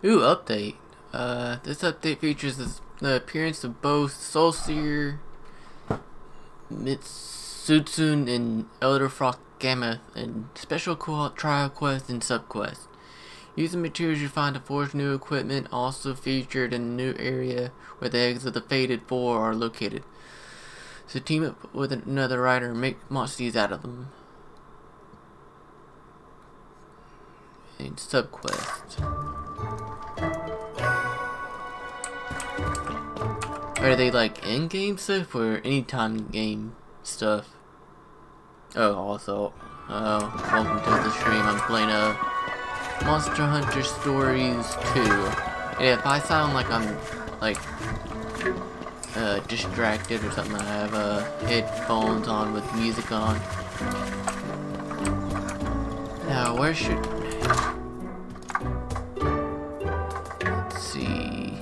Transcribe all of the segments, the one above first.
Ooh, update. This update features the appearance of both Soulseer, Mitsutsune, and Elder Frost Gamma, and special trial quests and subquests. Use the materials you find to forge new equipment, also featured in a new area where the eggs of the Fated Four are located. So team up with another rider and make monsters out of them. And subquest. Are they like in-game stuff or anytime game stuff? Oh, also, welcome to the stream. I'm playing Monster Hunter Stories 2. And if I sound like I'm like distracted or something, I have headphones on with music on. Now, where should... Let's see...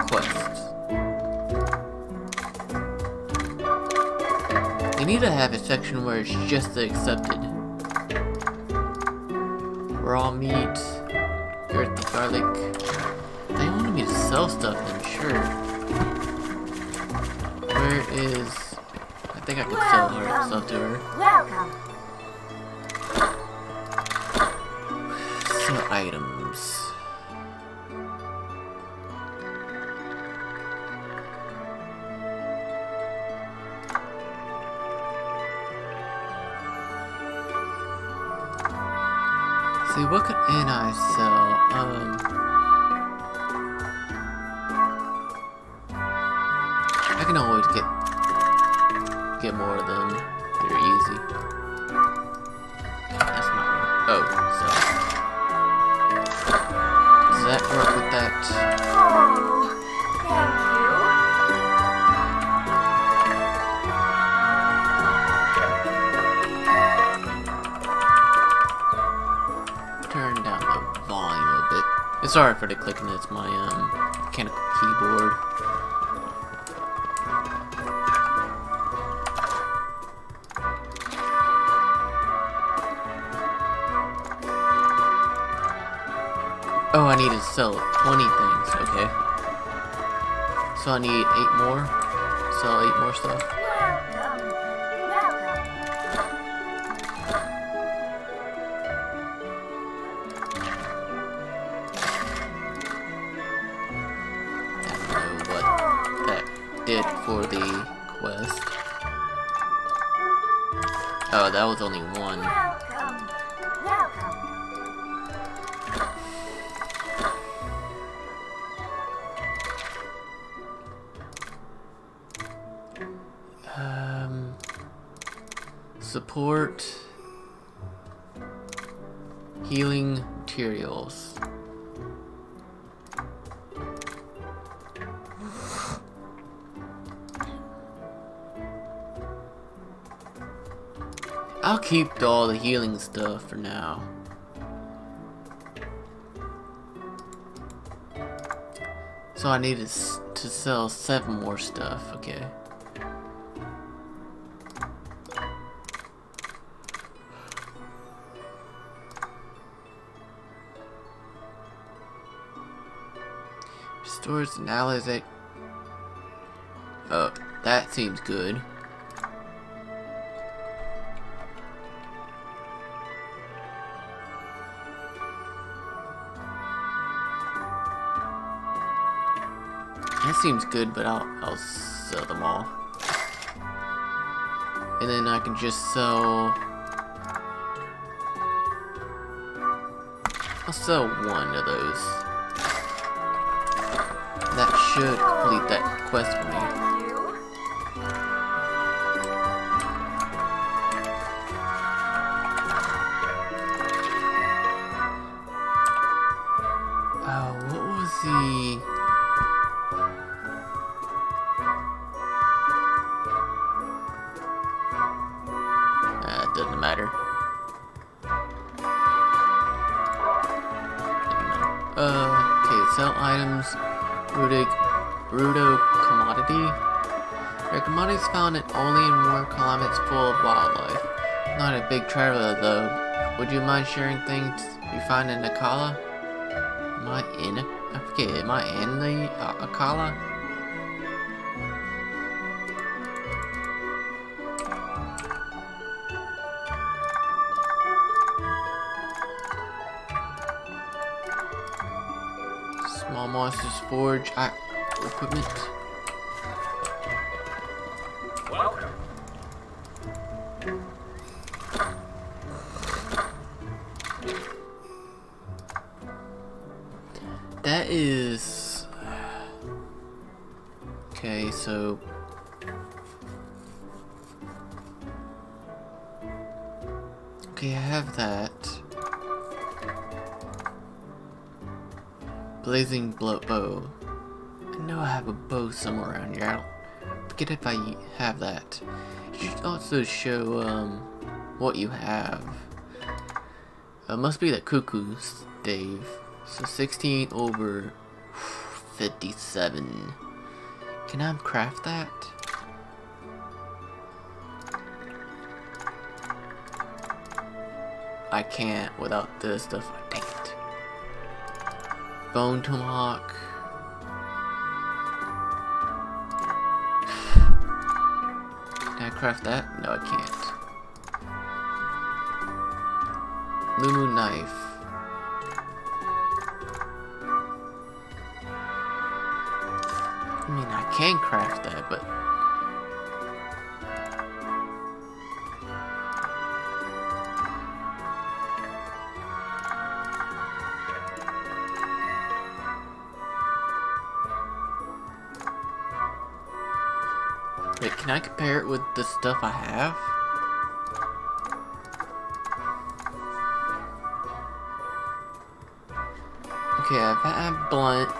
Quests. They need to have a section where it's just the accepted. Raw meat, earthy garlic. If they wanted me to sell stuff, then sure. Where is... I think I could sell her stuff to her. Welcome. Some items. See, what can I sell? I can always get more of them. They're easy. That's not one. Oh, so does that work with that? Oh, thank Turn down the volume a bit. It's sorry for the clicking. It's my mechanical keyboard. Oh, I need to sell 20 things, okay. So I need 8 more. Sell 8 more stuff. Welcome. I don't know what that did for the quest. Oh, that was only one. Welcome. Support healing materials. I'll keep all the healing stuff for now. So I need to sell 7 more stuff, okay. Stores and allies that... Oh, that seems good. That seems good, but I'll sell them all. And then I can just sell... I'll sell 1 of those. That should complete that quest for me. Oh, what was the... It doesn't matter. Okay, sell items. Rudo commodity. Their commodities found only in warm climates full of wildlife. Not a big traveler though. Would you mind sharing things you find in Nakala? I in? I forget. Am I in the Akkala? Small Monsters Forge equipment. Welcome. That is... Okay, so... Okay, I have that. Blazing bow. I know I have a bow somewhere around here. I don't forget if I have that. You should also show what you have. Must be the cuckoo stave. So 16 over 57. Can I craft that? I can't without this stuff. Dang it. Bone tomahawk. Can I craft that? No, I can't. Lumu knife. I mean, I can craft that, but... Wait, can I compare it with the stuff I have? Okay, I have blunt,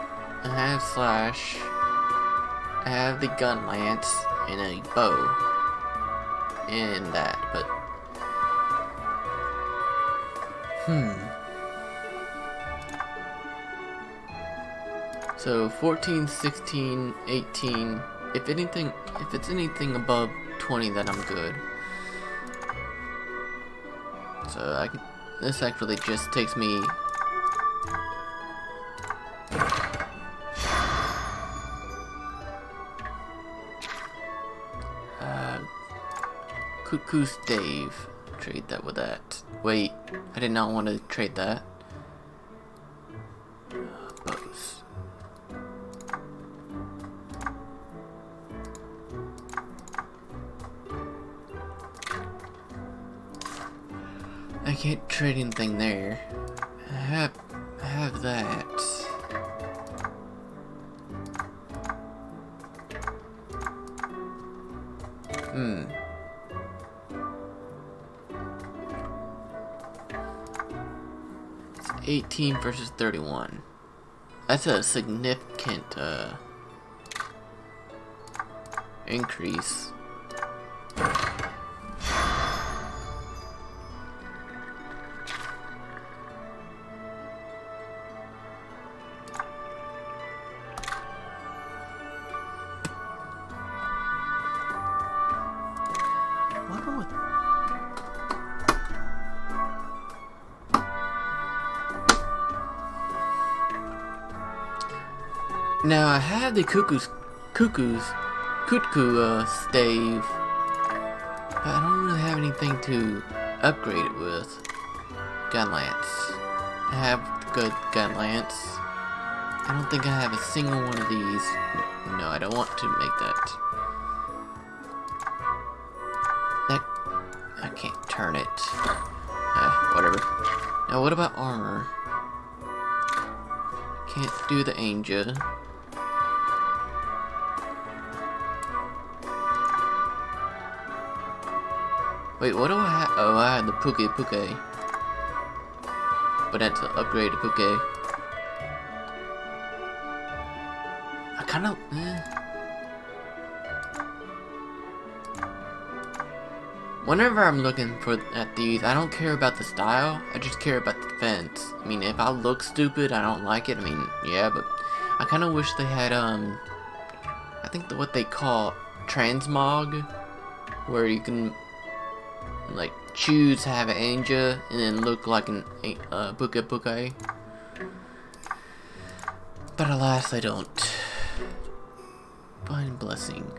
I have slash, I have the gun lance, and a bow, and that, but... So, 14, 16, 18, if it's anything above 20, then I'm good. So, this actually just takes me... Cuckoo stave. Trade that with that. Wait, I did not want to trade that. Bows. I can't trade anything there. I have that. 18 versus 31. That's a significant increase. Now I have the cuckoo stave, but I don't really have anything to upgrade it with. Gun lance. I have good gun lance. I don't think I have a single one of these. No, I don't want to make that. I can't turn it. Whatever. Now what about armor? Can't do the Angel. Wait, what do I have? Oh, I had the Puke. But that's to upgrade the Puke. I kind of... Whenever I'm looking at these, I don't care about the style, I just care about the defense. I mean, if I look stupid, I don't like it. I mean, yeah, but I kind of wish they had, I think what they call transmog, where you can, like, choose to have an Anja and then look like an Puke. But alas, I don't. Find blessing.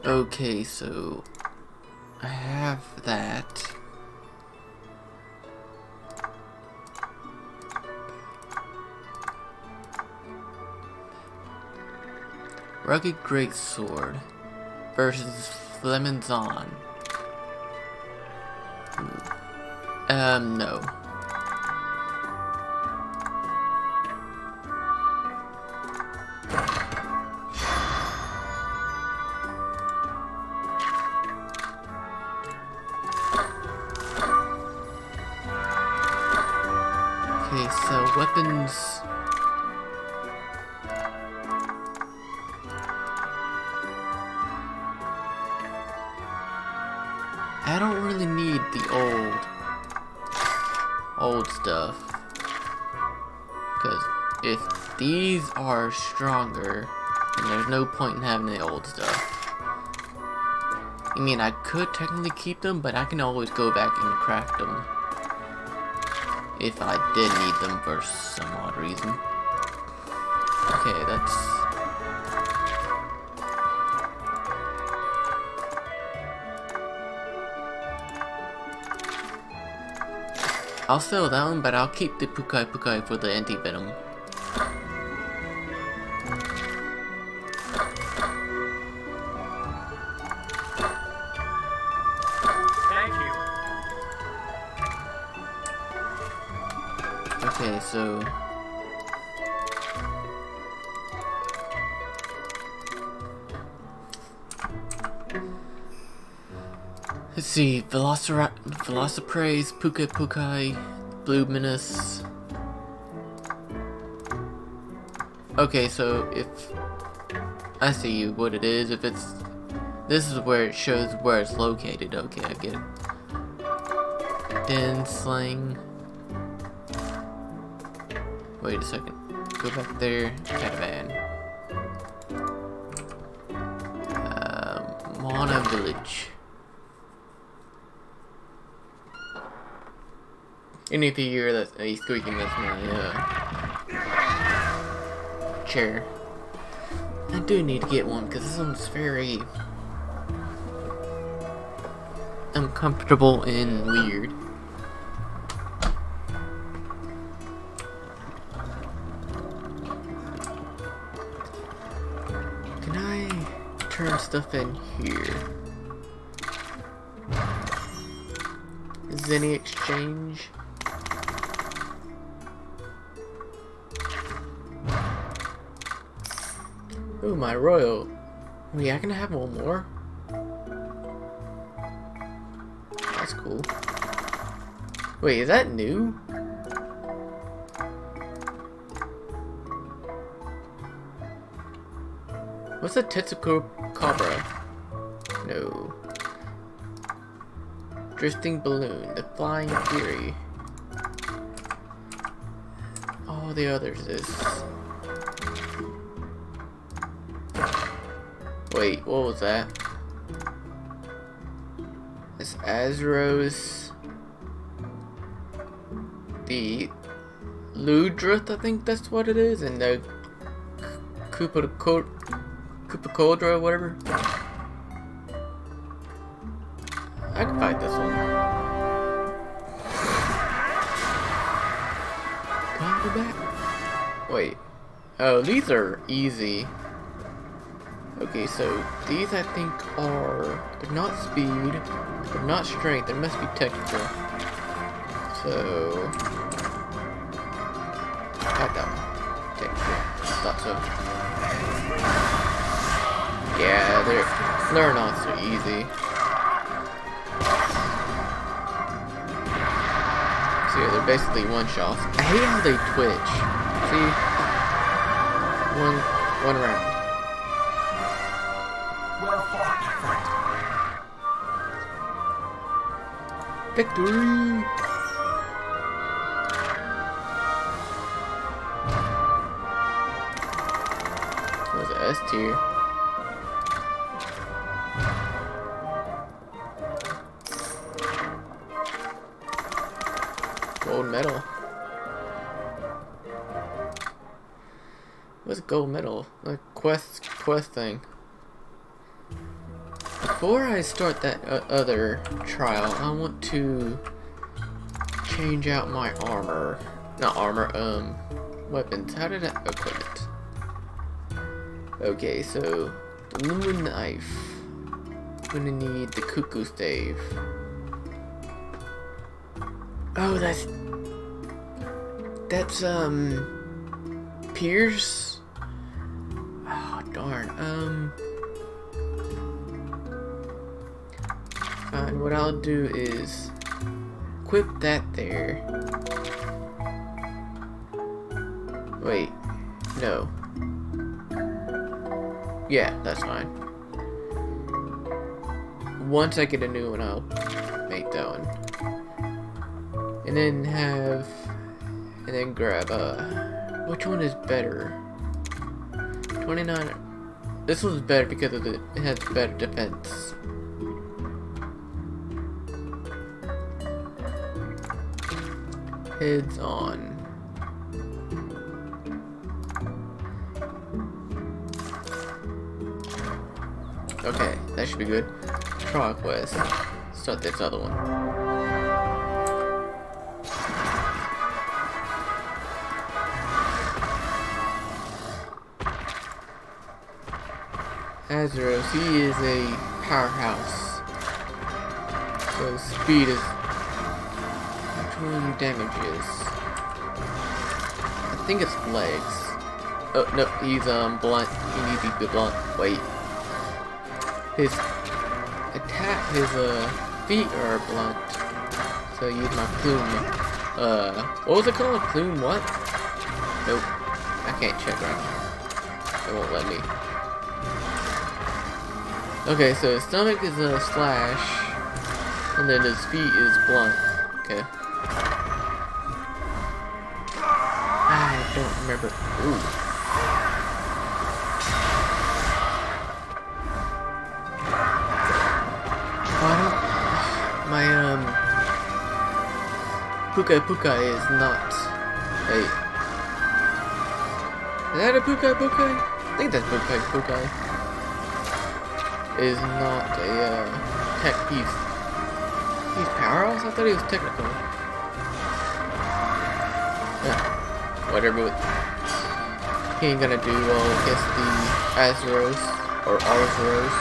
Okay, so I have that. Rugged Greatsword versus Flemenzon. No. Okay, so weapons. I don't really need the old stuff, because if these are stronger, then there's no point in having the old stuff. I mean, I could technically keep them, but I can always go back and craft them if I did need them for some odd reason. Okay, that's... I'll sell that one, but I'll keep the Pukai Pukai for the anti-venom. Thank you. Okay, so... let's see, Velocipraise, Pukai Pukai, Bluminous. Okay, so if I see what it is, if it's this is where it shows where it's located. Okay, I get it. Den Sling. Wait a second. Go back there. Catavan. Mana Village. Anything here that's squeaking, that's my chair. I do need to get one because this one's very uncomfortable and weird. Can I turn stuff in here? Is any exchange? Ooh, my royal. Wait, I can have one more? That's cool. Wait, is that new? What's a Tetsuko Cobra? No. Drifting Balloon, the Flying Fury. All the others is... Wait, what was that? It's Azeros. The Ludruth, I think that's what it is, and the Kupakodra, whatever. I can fight this one. Can I go back? Wait. Oh, these are easy. Okay, so these I think are... they're not speed, they're not strength, they must be technical. So... got that one. Technical. Thought so. Yeah, they're not so easy. So yeah, they're basically one-shots. I hate how they twitch. See? One round. Well fought. Victory! That was an S tier. Gold medal. What's gold medal? Like quest thing. Before I start that other trial, I want to change out my armor. Not armor, weapons. How did I equip it? Okay, so the Lumen knife. I'm gonna need the cuckoo stave. Oh, that's Pierce. Oh darn. Fine. What I'll do is equip that there. Wait, no. Yeah, that's fine. Once I get a new one, I'll make that one. And then grab, which one is better? 29, this one's better because of it has better defense. Heads on. Okay, that should be good. Trial quest. Start this other one. Azeros, he is a powerhouse. So speed is... Which one damages? I think it's legs. Oh, no, he's blunt. He needs to be blunt. Wait. His feet are blunt. So I use my plume. What was it called? Plume what? Nope. I can't check right now. It won't let me. Okay, so his stomach is a slash, and then his feet is blunt. Okay. I don't remember. Ooh. My Puka Puka is not. Wait. Is that a Puka Puka? I think that's Puka Puka. Is not a tech piece. He's powerhouse? I thought he was technical. Yeah. Whatever. He ain't gonna do well against the Azeros or Arzeros.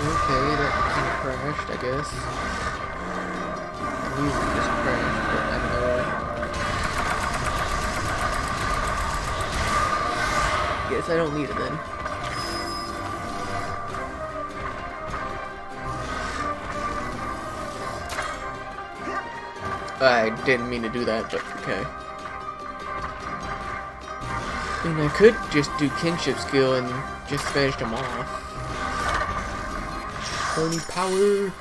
Okay, that kind of crashed, I guess. Music just crashed, but I don't know why. Guess I don't need it then. I didn't mean to do that, but okay. And I could just do kinship skill and just finish them off. Pony power!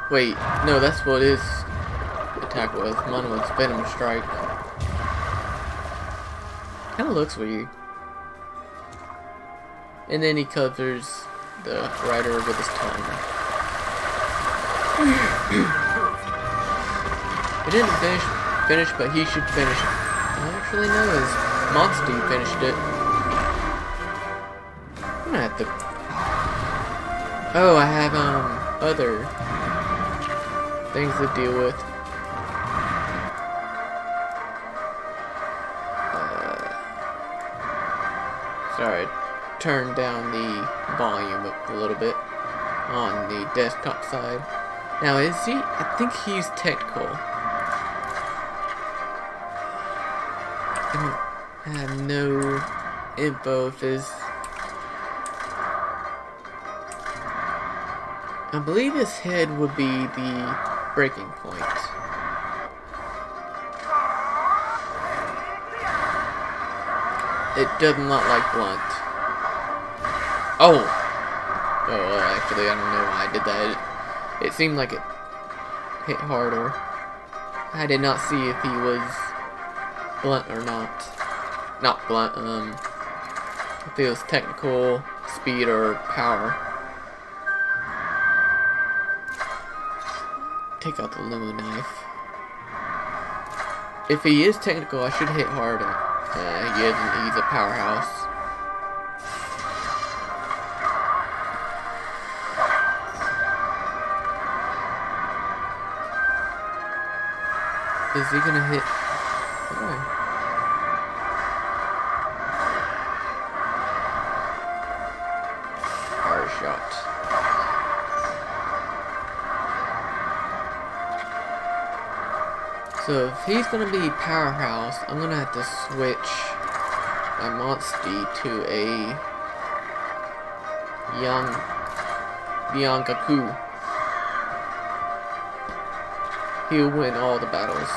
Wait, no, that's what his attack was. Mine was Venom Strike. Kinda looks weird. And then he covers the rider with his tongue. He didn't finish, but he should finish it. Actually, no, his Monsty finished it. I'm gonna have to... Oh, I have, other things to deal with. Sorry, turn down the volume a little bit on the desktop side. Now, is he? I think he's technical. I have no info if his... I believe his head would be the breaking point. It does not like blunt. Oh! Oh, actually, I don't know why I did that. It seemed like it hit harder. I did not see if he was blunt or not. Not blunt, if it was technical, speed, or power. Take out the Luma knife. If he is technical, I should hit harder. He isn't, he's a powerhouse. Is he gonna hit? Oh. Power shot. So if he's gonna be powerhouse, I'm gonna have to switch my Monstie to a young Biancaku. He'll win all the battles.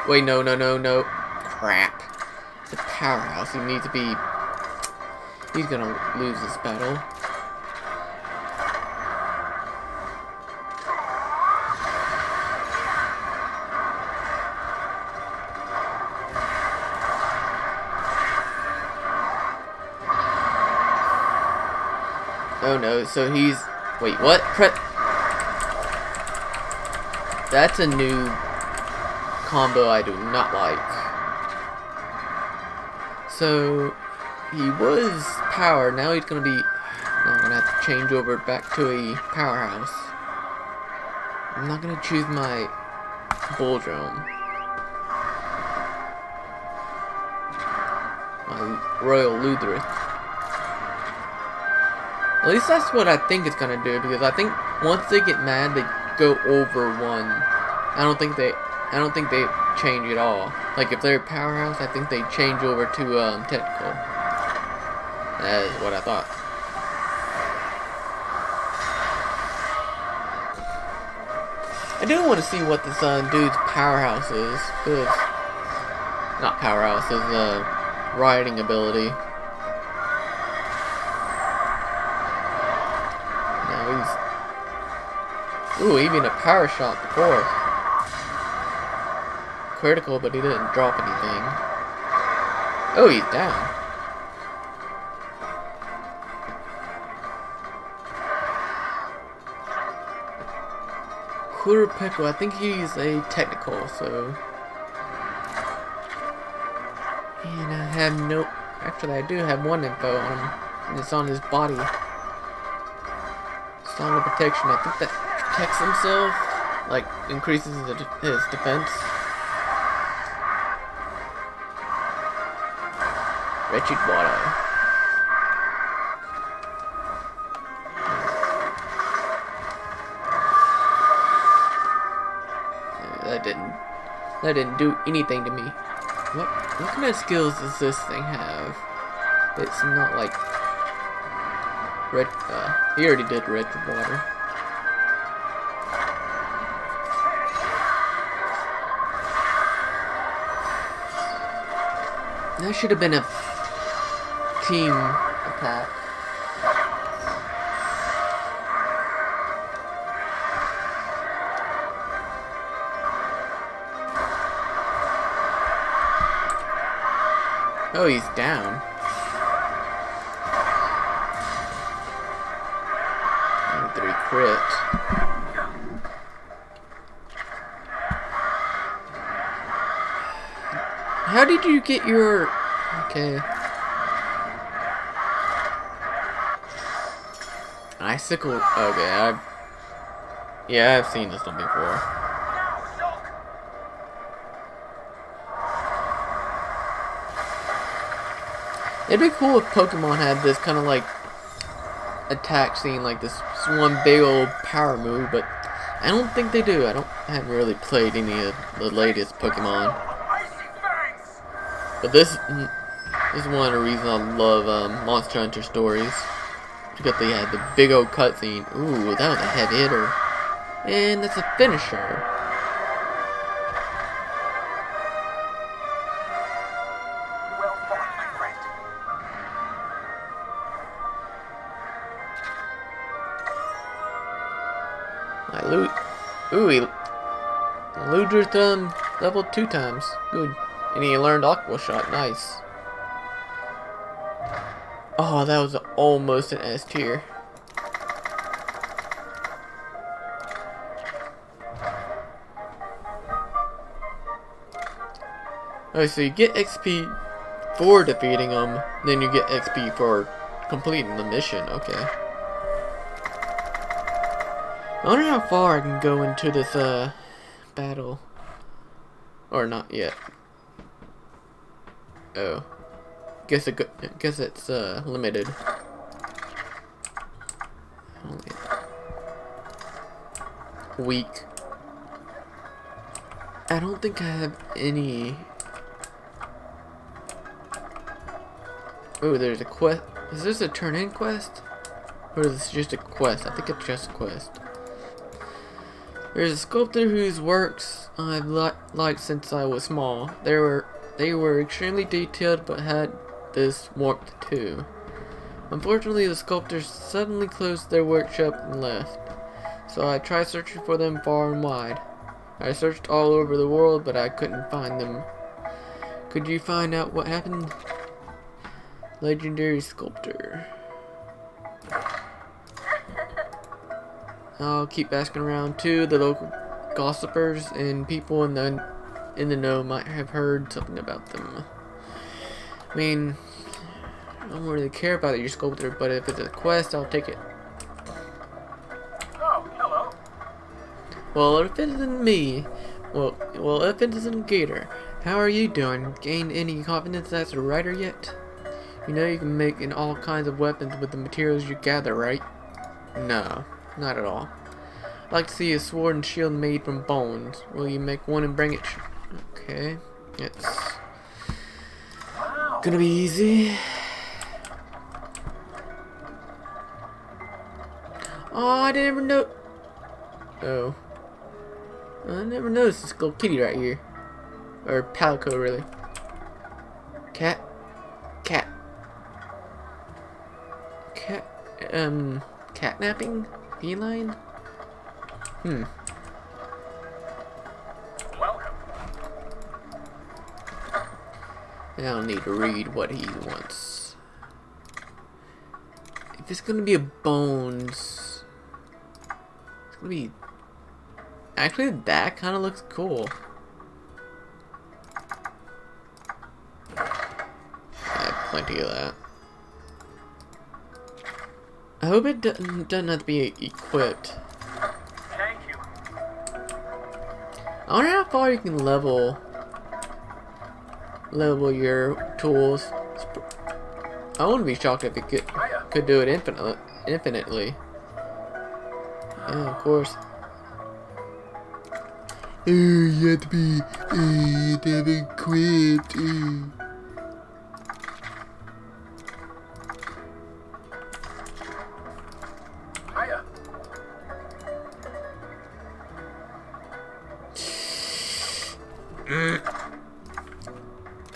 Wait, no. Crap. The powerhouse. He needs to be... He's gonna lose this battle. Oh no, so he's... Wait, what? That's a new combo I do not like. So, he was power, now he's gonna be... I'm gonna have to change over back to a powerhouse. I'm not gonna choose my Bulldrome. My Royal Lutherith. At least that's what I think it's gonna do, because I think once they get mad, they go over one. I don't think they change at all. Like if they're powerhouse, I think they change over to technical. That is what I thought. I do want to see what this dude's powerhouse is. Good. Not powerhouse, his riding ability. Now he's... Ooh, even a power shot before. Critical, but he didn't drop anything. Oh, he's down. Kurapeko, I think he's a technical, so... And I have no... Actually, I do have one info on him, and it's on his body. Song of Protection, I think that protects himself, like, increases his defense. Wretched Water. That didn't do anything to me. What kind of skills does this thing have? It's not like red. He already did Wretched Water. That should have been a team attack. Oh, he's down. And 3 crit. How did you get your... Okay. Icicle... Okay, yeah, I've seen this one before. It'd be cool if Pokemon had this kind of like attack scene, like this one big old power move, but I don't think they do. I haven't really played any of the latest Pokemon. But this is one of the reasons I love Monster Hunter stories. Because they had the big old cutscene. Ooh, that was a head hitter. And that's a finisher. I loot. Ooh, he looted them level 2 times. Good. And he learned Aqua Shot. Nice. Oh, that was almost an S tier. Okay, so you get XP for defeating them, then you get XP for completing the mission. Okay. I wonder how far I can go into this battle. Or not yet. Oh. Guess it's limited. Weak. I don't think I have any. Oh, there's a quest. Is this a turn-in quest? Or is this just a quest? I think it's just a quest. There's a sculptor whose works I've liked since I was small. They were extremely detailed, but had this warmth too. Unfortunately, the sculptors suddenly closed their workshop and left. So I tried searching for them far and wide. I searched all over the world, but I couldn't find them. Could you find out what happened? Legendary sculptor. I'll keep asking around too. The local gossipers and people in the know might have heard something about them. I mean, I don't really care about your sculptor, but if it's a quest, I'll take it. Oh, hello. Well, if it isn't me, well, if it isn't Gator, how are you doing? Gained any confidence as a writer yet? You know you can make all kinds of weapons with the materials you gather, right? No, not at all. I'd like to see a sword and shield made from bones. Will you make one and bring it? Okay, it's gonna be easy. Oh, I never know. Oh, I never noticed this little kitty right here, or Palico, really. Cat. Catnapping? Feline? Welcome. I don't need to read what he wants. If it's gonna be a bones, it's gonna be. Actually, that kind of looks cool. I have plenty of that. I hope it doesn't have to be equipped. Thank you. I wonder how far you can level your tools. I wouldn't be shocked if it could do it infinitely. Yeah, of course. You have to be equipped. Hiya.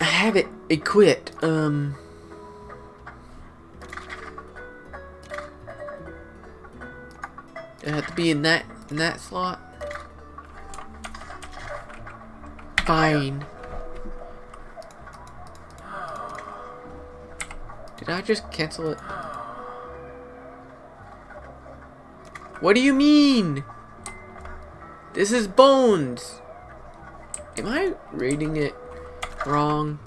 I have it equipped. It have to be in that slot. Fine. Did I just cancel it? What do you mean? This is bones. Am I reading it wrong?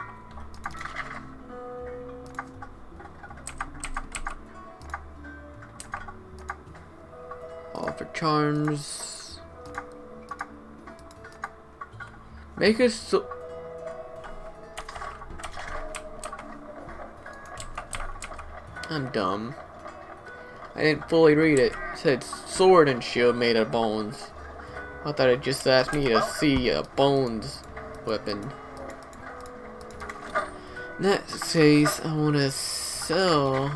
Offer charms. Make us so. I'm dumb. I didn't fully read it. It said sword and shield made of bones. I thought it just asked me to see a bones weapon. And that says I want to sell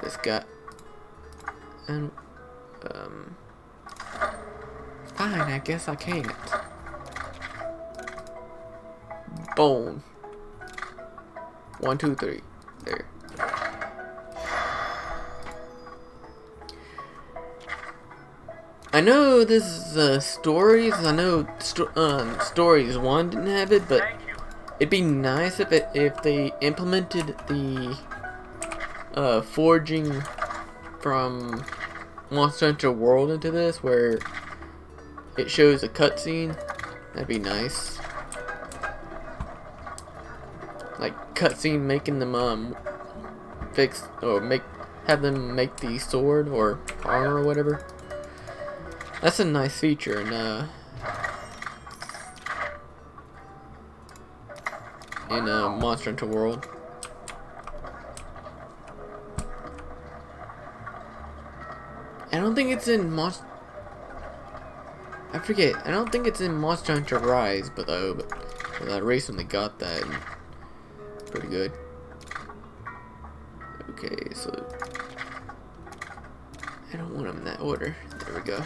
this guy. And fine, I guess I can't. Bone. 1, 2, 3. There. I know this is stories. I know stories 1 didn't have it, but Thank you. it'd be nice if they implemented the forging from Monster Hunter World into this, where it shows a cutscene. That'd be nice. Like cutscene making them fix or have them make the sword or armor or whatever. That's a nice feature in Monster Hunter World. I don't think it's in I forget. I don't think it's in Monster Hunter Rise, but I recently got that. And pretty good. Okay, so I don't want them in that order. There we go.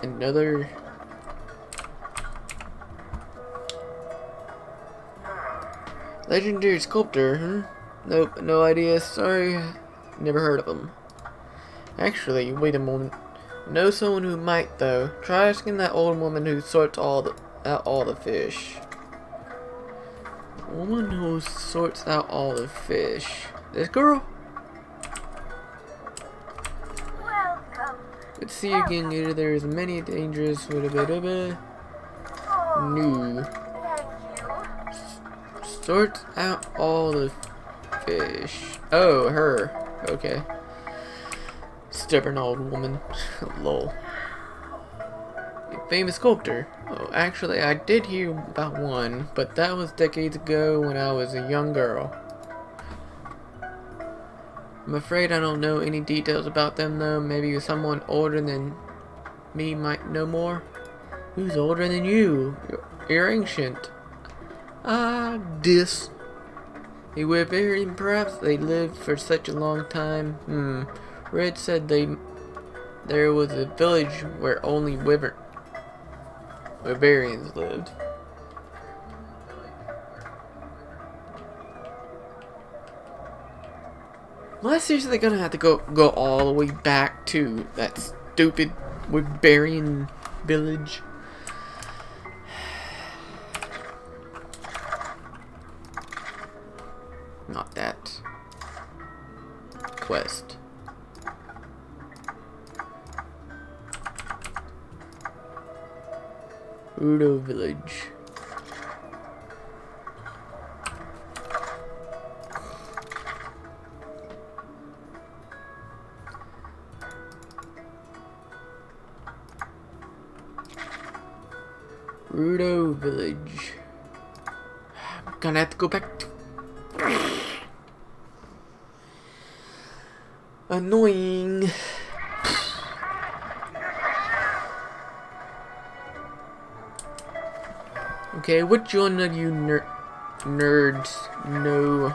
Another. Legendary sculptor, Nope, no idea. Sorry, never heard of him. Actually, wait a moment. Know someone who might though. Try asking that old woman who sorts out all the fish. Woman who sorts out all the fish. This girl? Welcome. Good to see you again, Leader. There's many dangers. Oh, New. thank you. Sorts out all the fish. Oh, her. Okay. Stubborn old woman. Lol. Famous sculptor. Oh, actually, I did hear about one, but that was decades ago when I was a young girl. I'm afraid I don't know any details about them though. Maybe someone older than me might know more. Who's older than you? You're ancient. Dis. They were very perhaps they lived for such a long time. Red said there was a village where only Wyverians lived. Am I seriously gonna have to go all the way back to that stupid Wyverian village? Not that quest. Udo Village. Rudo Village. I'm gonna have to go back to. Annoying. Okay, which one of you nerds know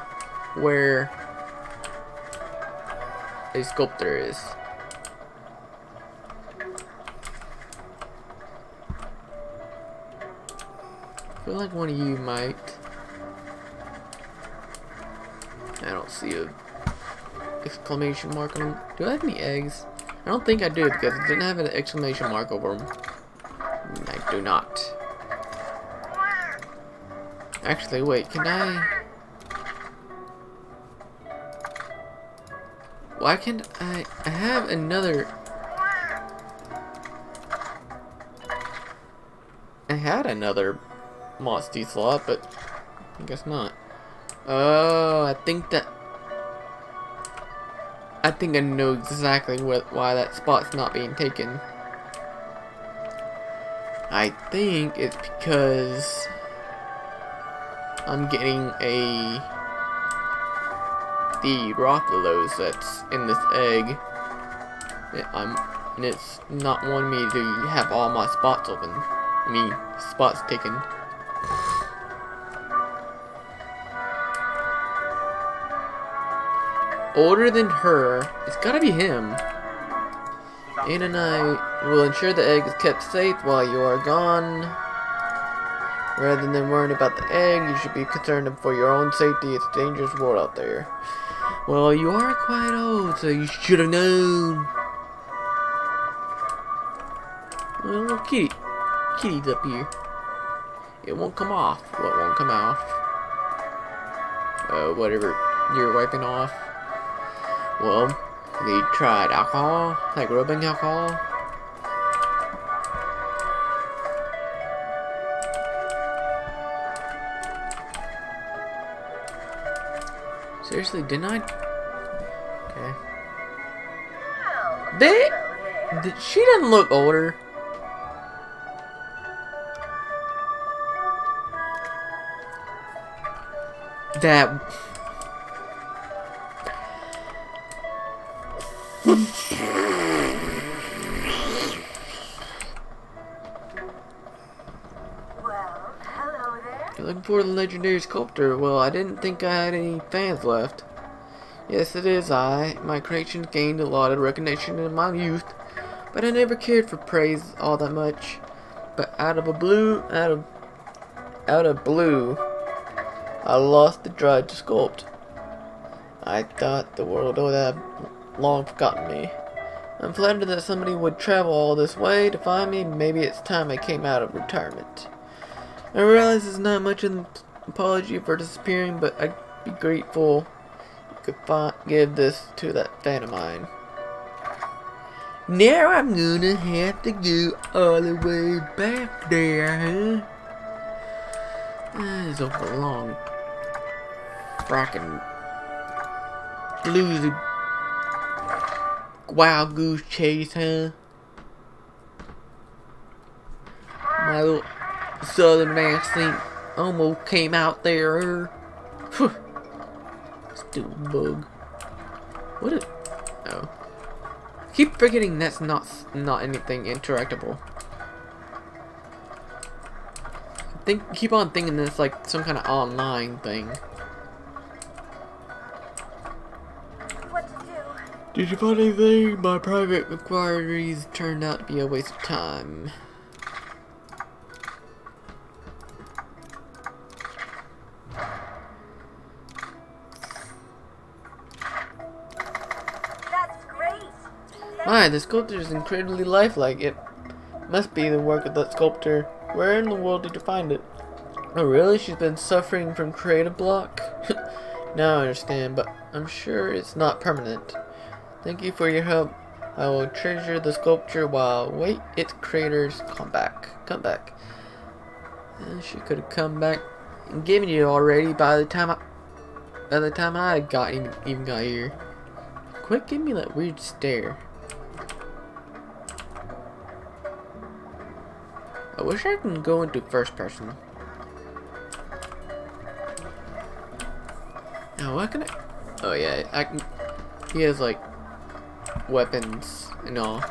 where a sculptor is? I feel like one of you might. I don't see a exclamation mark on them. Do I have any eggs? I don't think I do because it didn't have an exclamation mark over them. I do not. Actually, wait, can I? Why can't I have another? I had another Mosty slot, but I guess not. Oh, I think I know exactly why that spot's not being taken. I think it's because I'm getting the Rathalos that's in this egg. And it's not wanting me to have all my spots open. I mean, spots taken. Older than her, it's gotta be him. Anne and I will ensure the egg is kept safe while you are gone. Rather than worrying about the egg, you should be concerned for your own safety. It's a dangerous world out there. Well, you are quite old, so you should have known. Well, little kitty's up here. It won't come off. What won't come off? Whatever you're wiping off. Well, they tried alcohol, like rubbing alcohol. Seriously, didn't I? Okay. She doesn't look older. That. Well, hello there. You're looking for the legendary sculptor. Well, I didn't think I had any fans left. Yes, it is I. My creations gained a lot of recognition in my youth, but I never cared for praise all that much. But out of blue, I lost the drive to sculpt. I thought the world would have long forgotten me. I'm flattered that somebody would travel all this way to find me. Maybe it's time I came out of retirement. I realize it's not much of an apology for disappearing, but I'd be grateful you could give this to that fan of mine. Now I'm gonna have to go all the way back there, huh? This is a long fracking bluesy wild goose chase, huh? My little southern accent almost came out there. Phew. Stupid bug. What is? Oh. Keep forgetting that's not anything interactable. Keep on thinking it's like some kind of online thing. What to do? Did you find anything? My private inquiries turned out to be a waste of time. That's great. My, the sculpture is incredibly lifelike. It must be the work of that sculptor. Where in the world did you find it? Oh really? She's been suffering from creative block? Now I understand, but I'm sure it's not permanent. Thank you for your help. I will treasure the sculpture while wait its creators come back. Come back. She could have come back and given you already by the time I got even got here. Quit giving me that weird stare. I wish I can go into first person. Now what can I? Oh yeah, I can. He has like weapons and all.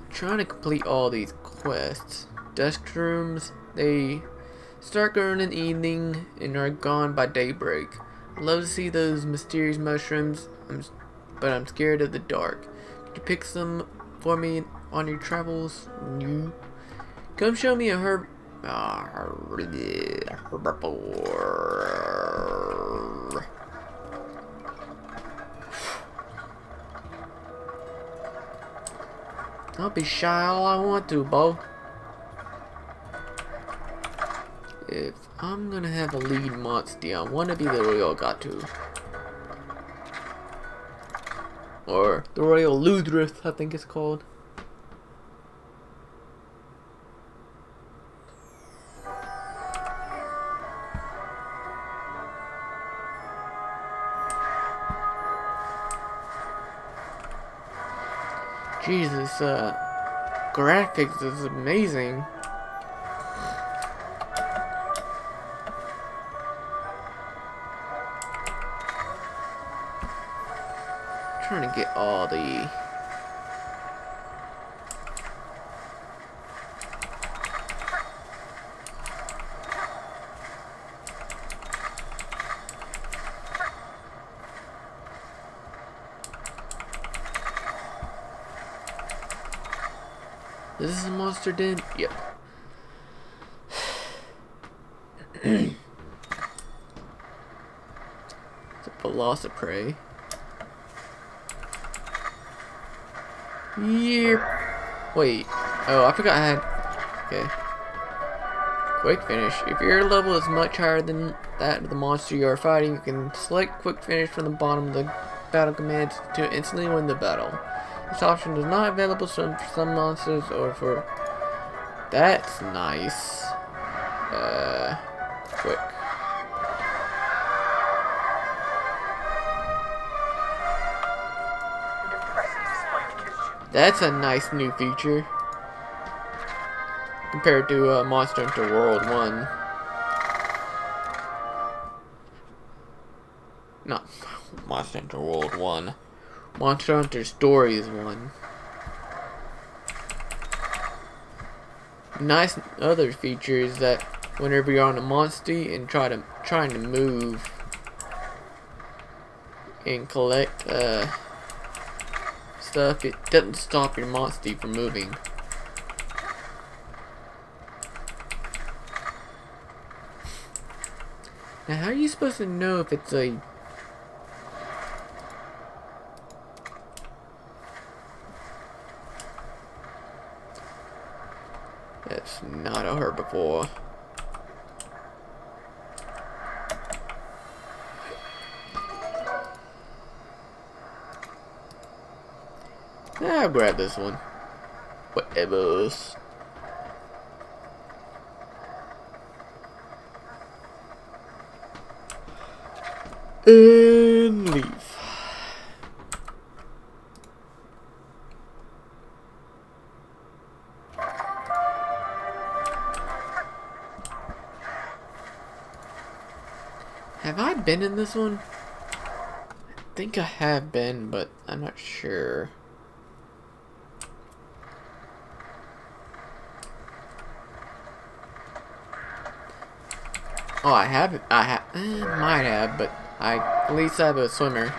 Trying to complete all these quests. Desk rooms, they start growing in the evening and are gone by daybreak. I'd love to see those mysterious mushrooms, but I'm scared of the dark. Could you pick some for me on your travels? You come show me a herb. I'll be shy all I want to, Bo. If I'm gonna have a lead monster, I want to be the Royal Gatu. Or the Royal Ludrith, I think it's called. Jesus, graphics is amazing. Trying to get all the Is this a monster den? Yep. Velociprey. Yep. Wait. Oh, I forgot I had. Okay. Quick finish. If your level is much higher than that of the monster you are fighting, you can select quick finish from the bottom of the battle commands to instantly win the battle. This option is not available for some monsters or for. That's nice. Quick. That's a nice new feature compared to Monster Hunter World 1. Not Monster Hunter World 1. Monster Hunter Stories 1. Nice other feature is that whenever you're on a monster and trying to move and collect stuff, it doesn't stop your monster from moving. Now, how are you supposed to know if it's a... That's not a herbivore. I'll grab this one. Whatever. And leave. Have I been in this one? I think I have been, but I'm not sure. Oh, I have. Might have, but I at least have a swimmer.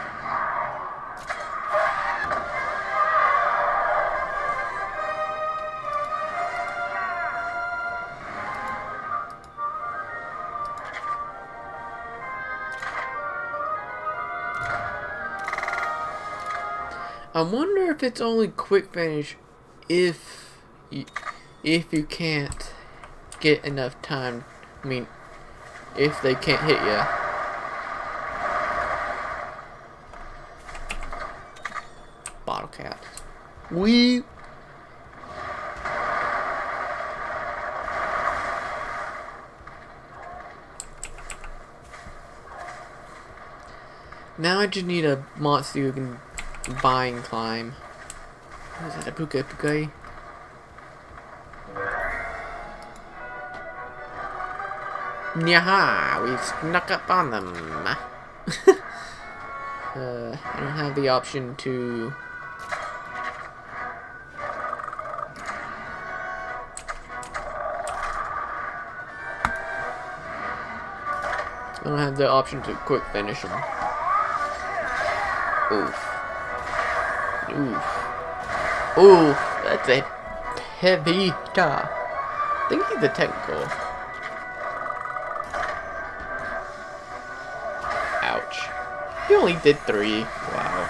I wonder if it's only quick finish if you can't get enough time. I mean, if they can't hit you. Bottle caps. Wee. Now I just need a monster who can vine climb. What is that, a Puka Puka? Yaha! We snuck up on them. I don't have the option to... I don't have the option to quick finish them. Oof. Oof. Oof. That's a heavy ta. I think he's a technical. Ouch. He only did 3. Wow.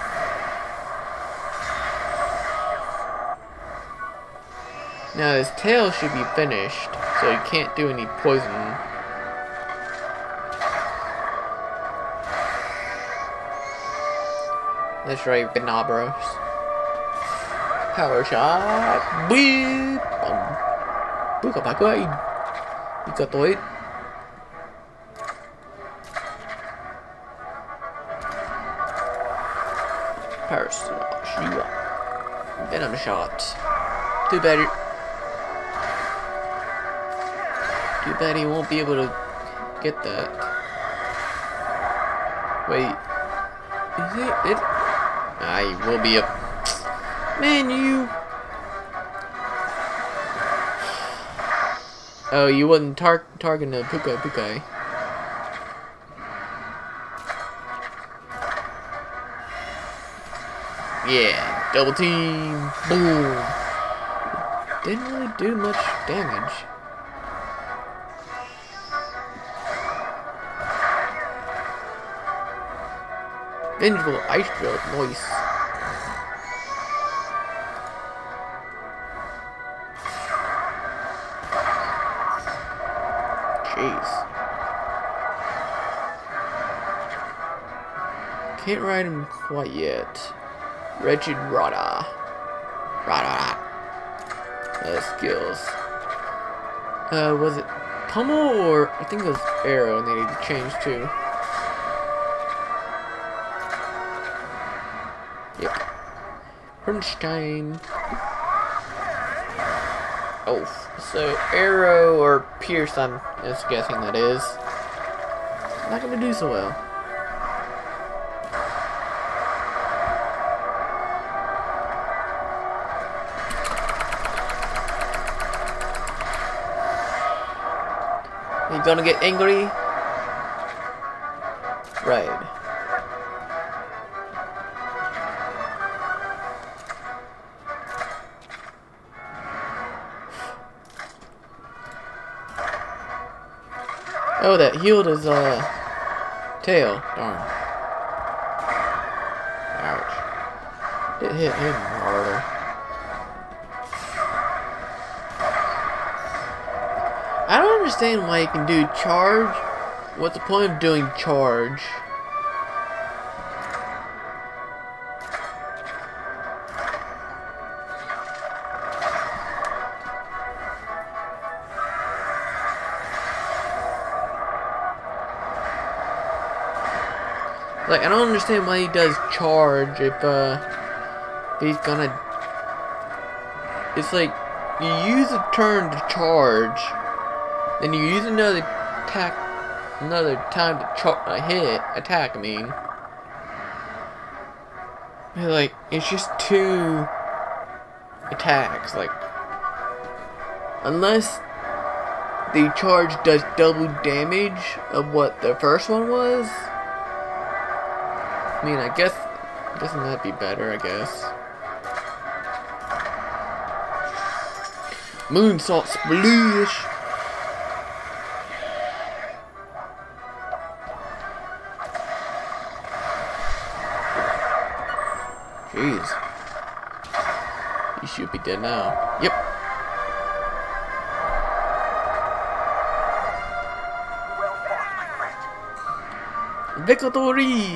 Now his tail should be finished, so he can't do any poison. That's right, Benabros. Power shot. Beep. Buka pakai. Buka toit. Power shot. Venom shot. Too bad he won't be able to get that. Wait. Is it? I will be up. Man, you. Oh, you wasn't targeting the Puka Puka. Yeah, double team. Boom. Didn't really do much damage. Vengeful ice drill, nice. Jeez. Can't ride him quite yet. Wretched Rada. Skills. Was it Pummel or I think it was Arrow needed to change too. Yep. Crunch time. Oh, so Arrow or Pierce, I'm just guessing that is. Not gonna do so well. You gonna get angry? Right. Oh, that healed his tail. Darn. Ouch. It hit him harder. I don't understand why you can do charge. What's the point of doing charge? Like, I don't understand why he does charge if he's gonna... It's like, you use a turn to charge, then you use another attack, another time to attack, I mean. Like, it's just 2 attacks, like... Unless the charge does double damage of what the first one was. I mean, I guess, doesn't that be better, I guess? Moonsault splash! Jeez. You should be dead now. Yep. Victory!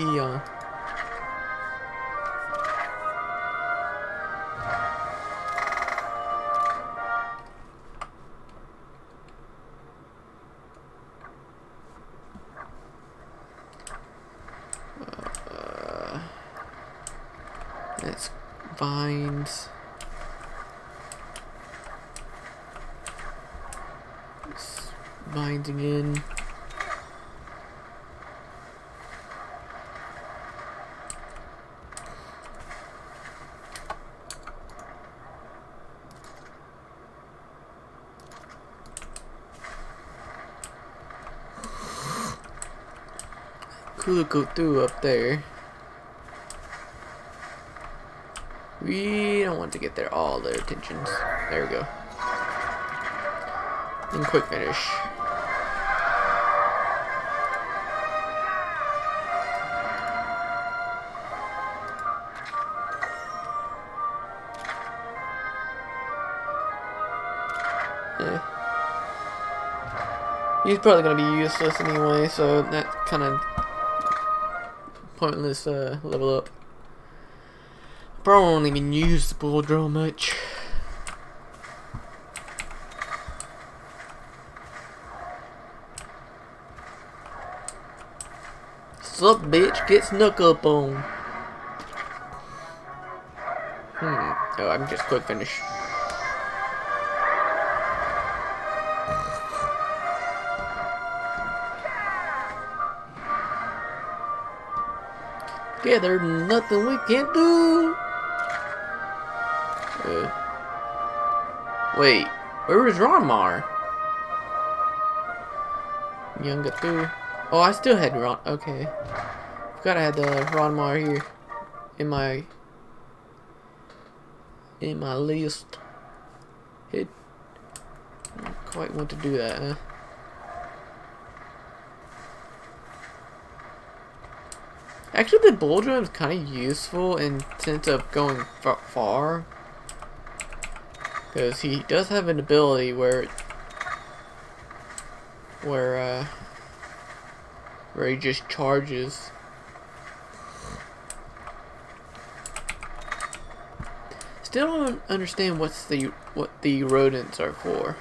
That's vines. Vines again. Could go through up there. We don't want to get there all their attentions. There we go. And quick finish. Yeah. He's probably gonna be useless anyway, so that's kind of pointless level up. Probably won't even use the bull drill much. Sup, bitch? Get snuck up on. Oh, I can just quick finish. Yeah, there's nothing we can't do. Wait, where was Ronmar? Young through. Oh, I still had Ron. Okay, forgot I had the Ronmar here in my list. It don't quite want to do that, huh? Actually, the bull drum is kind of useful in sense of going far. Because he does have an ability where he just charges. Still don't understand what the rodents are for.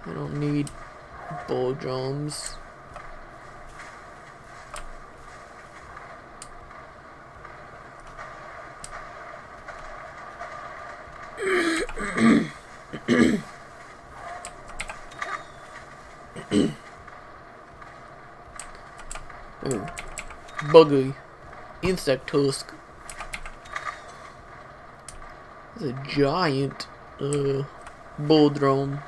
I don't need bull drums. Ooh, buggy insect tusk. It's a giant bull drum.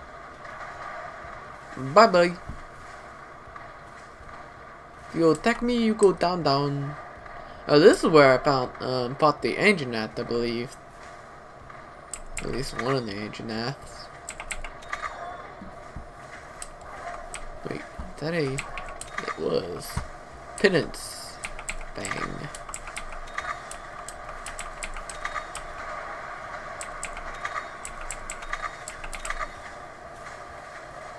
Bye bye. If you attack me, you go down. Oh, this is where I fought the Anjanath, I believe. At least one of the Anjanaths. Wait, is that a? It was. Penance. Bang.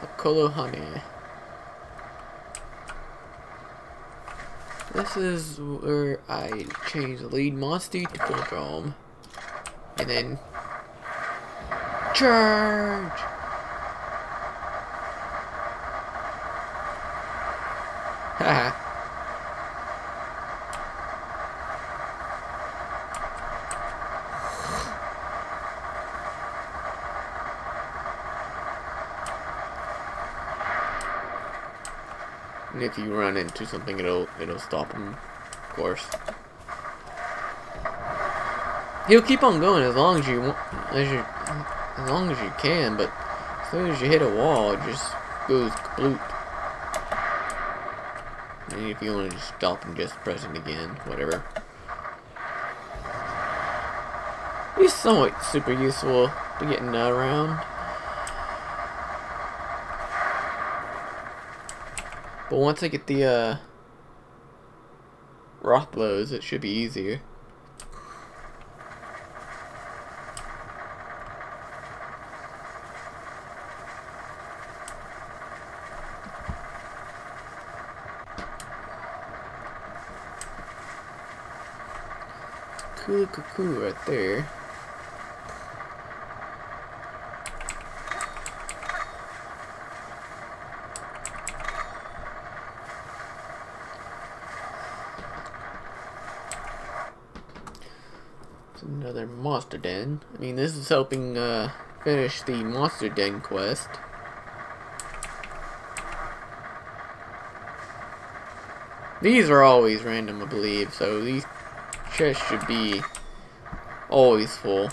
Akolo honey. This is where I change the lead monster to bull drum. And then charge! Haha. And if you run into something, it'll stop him, of course. He'll keep on going as long as you want, as long as you can, but as soon as you hit a wall, it just goes kaploop. And if you want to just stop and just press it again, whatever. He's somewhat super useful to getting around. But once I get the rock blows, it should be easier. Cool cuckoo right there. Another monster den. I mean, this is helping finish the monster den quest. These are always random, I believe, so these chests should be always full.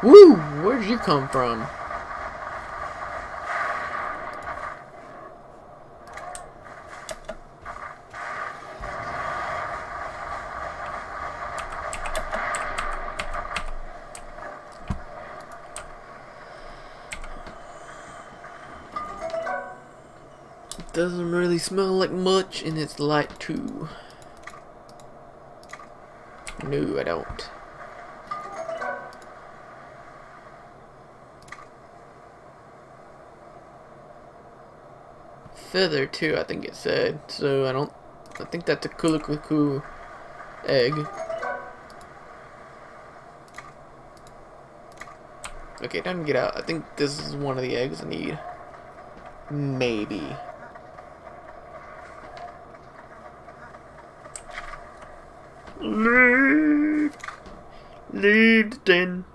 Woo! Where'd you come from? Doesn't really smell like much, and it's light too. No, I don't. Feather too, I think it said. So I think that's a Kulukuku egg. Okay, time to get out. I think this is one of the eggs I need. Maybe. Leave the den.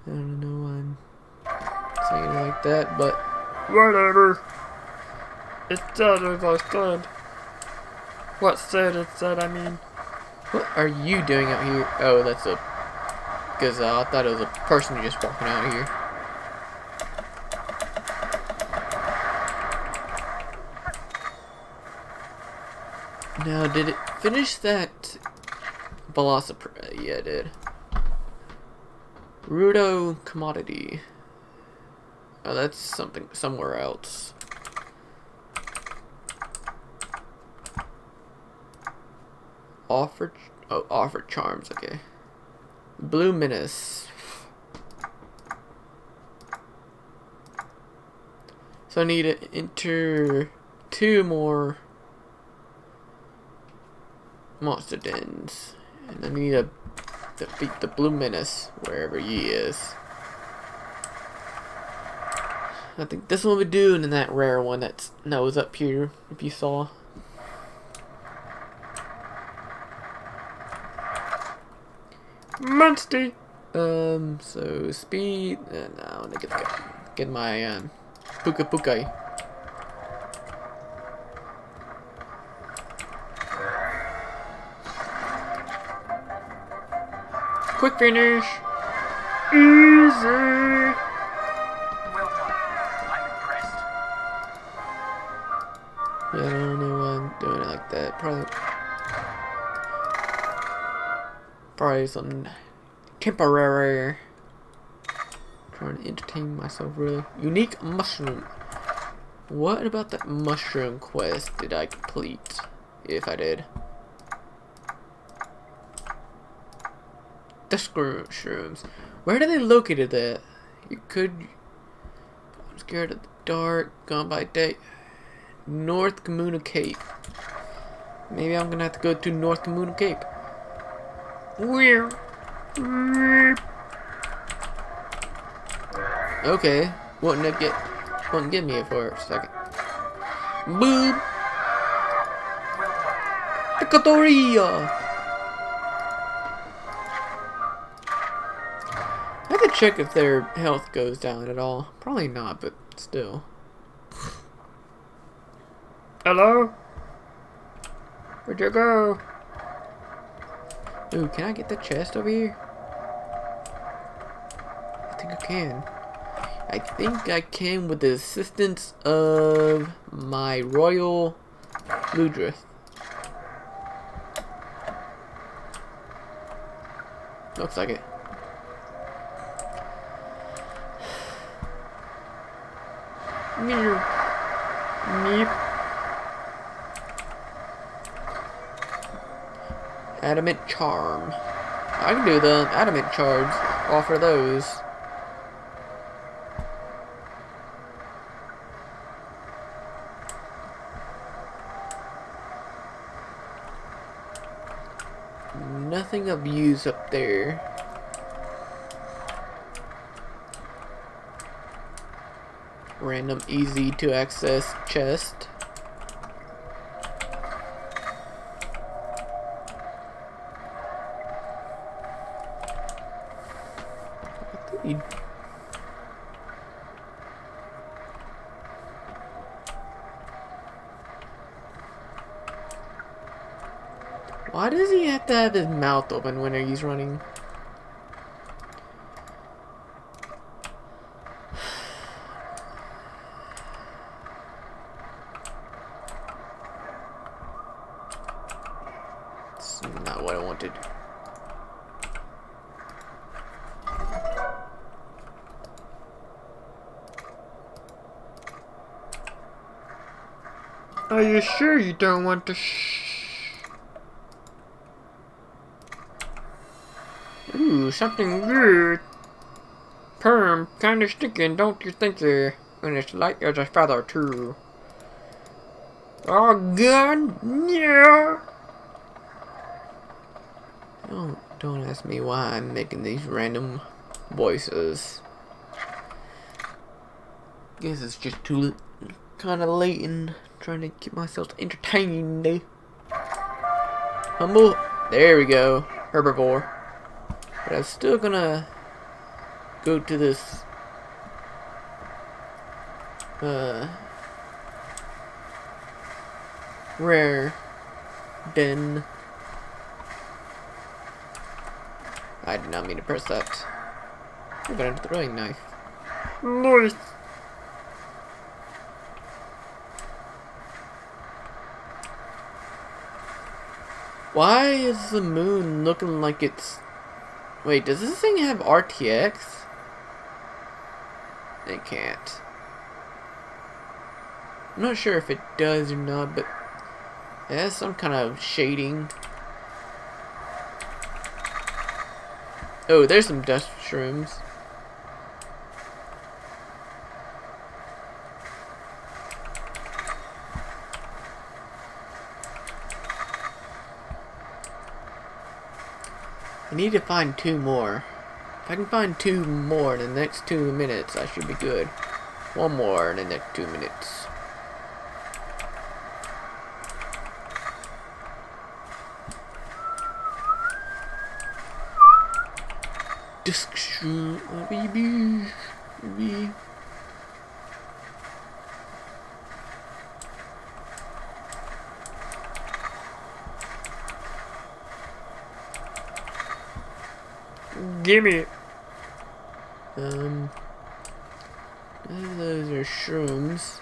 I don't know why I'm saying it like that, but whatever. It sounds like I said. What said it said, I mean. What are you doing out here? Oh, that's a... Because I thought it was a person just walking out here. Now, did it finish that Velocipede? Yeah, it did. Rudo commodity. Oh, that's something somewhere else. Offer charms, okay. Blue Menace. So I need to enter 2 more monster dens. And I need to defeat the Blue Menace wherever he is. I think this one we're doing in that rare one that was up here, if you saw. Monster. So speed. No, I want to get my Puka Puka. Quick finish. Easy. Well done. I'm impressed. Yeah, I don't know why I'm doing it like that. Probably some temporary. Trying to entertain myself, really. Unique mushroom. What about that mushroom quest did I complete? If I did. The shrooms. Where are they located at? You could... I'm scared of the dark. Gone by day. North Kamuna Cape. Maybe I'm gonna have to go to North Kamuna Cape. Where? Okay. Wouldn't get me for a second. Boom! Picatoria! I have to check if their health goes down at all. Probably not, but still. Hello? Where'd you go? Ooh, can I get the chest over here? I think I can. I think I can with the assistance of my Royal Ludrith. Looks like it. Meep. Adamant Charm. I can do the Adamant Charms. Offer those. Nothing of use up there. Random easy to access chest. Why does he have to have his mouth open when he's running? It's not what I wanted. Are you sure you don't want to Ooh, something good. Perm, kinda sticking, don't you think there? And it's light as a feather, too. Oh, God, yeah. Don't ask me why I'm making these random voices. Guess it's just too kind of late and trying to keep myself entertained. Humble. There we go. Herbivore. But I'm still gonna go to this rare den. I did not mean to press that. I got a throwing knife. Nice. Why is the moon looking like it's... Wait, does this thing have RTX? It can't. I'm not sure if it does or not, but it has some kind of shading. Oh, there's some dust shrooms. I need to find 2 more. If I can find 2 more in the next 2 minutes, I should be good. 1 more in the next 2 minutes. Disc shroom, baby. Gimme. Those are shrooms.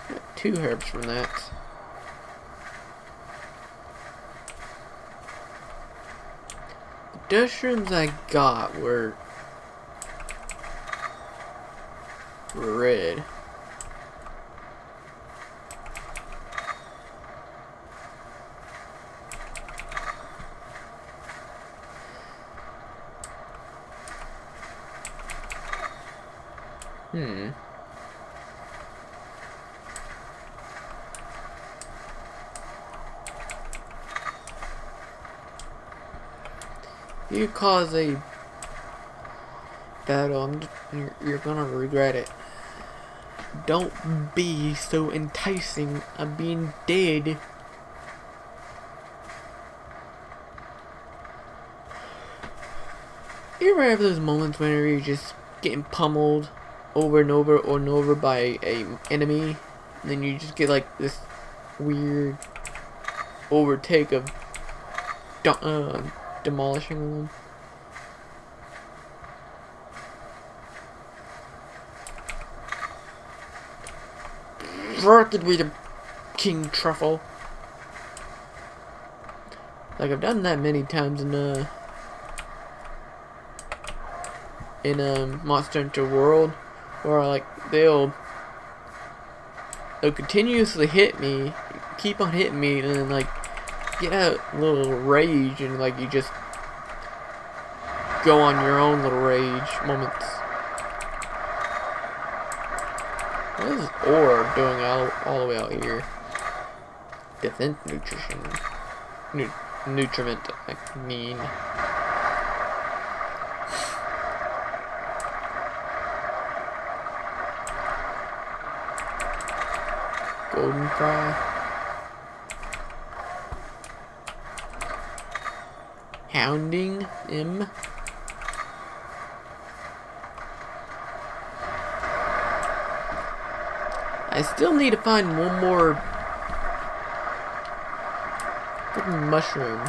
Got 2 herbs from that. The dust shrooms I got were red. You cause a battle, you're gonna regret it. Don't be so enticing of being dead. You ever have those moments whenever you're just getting pummeled over and over by a enemy, and then you just get like this weird overtake of demolishing them? Did we the King Truffle? Like, I've done that many times in Monster Hunter World, where like they'll continuously hit me, keep on hitting me, and then like get a little rage, and like you just go on your own little rage moments. What is Orb doing all the way out here? Defense nutrition. Nutriment, I mean. Golden Fry. Hounding him. I still need to find one more freaking mushroom.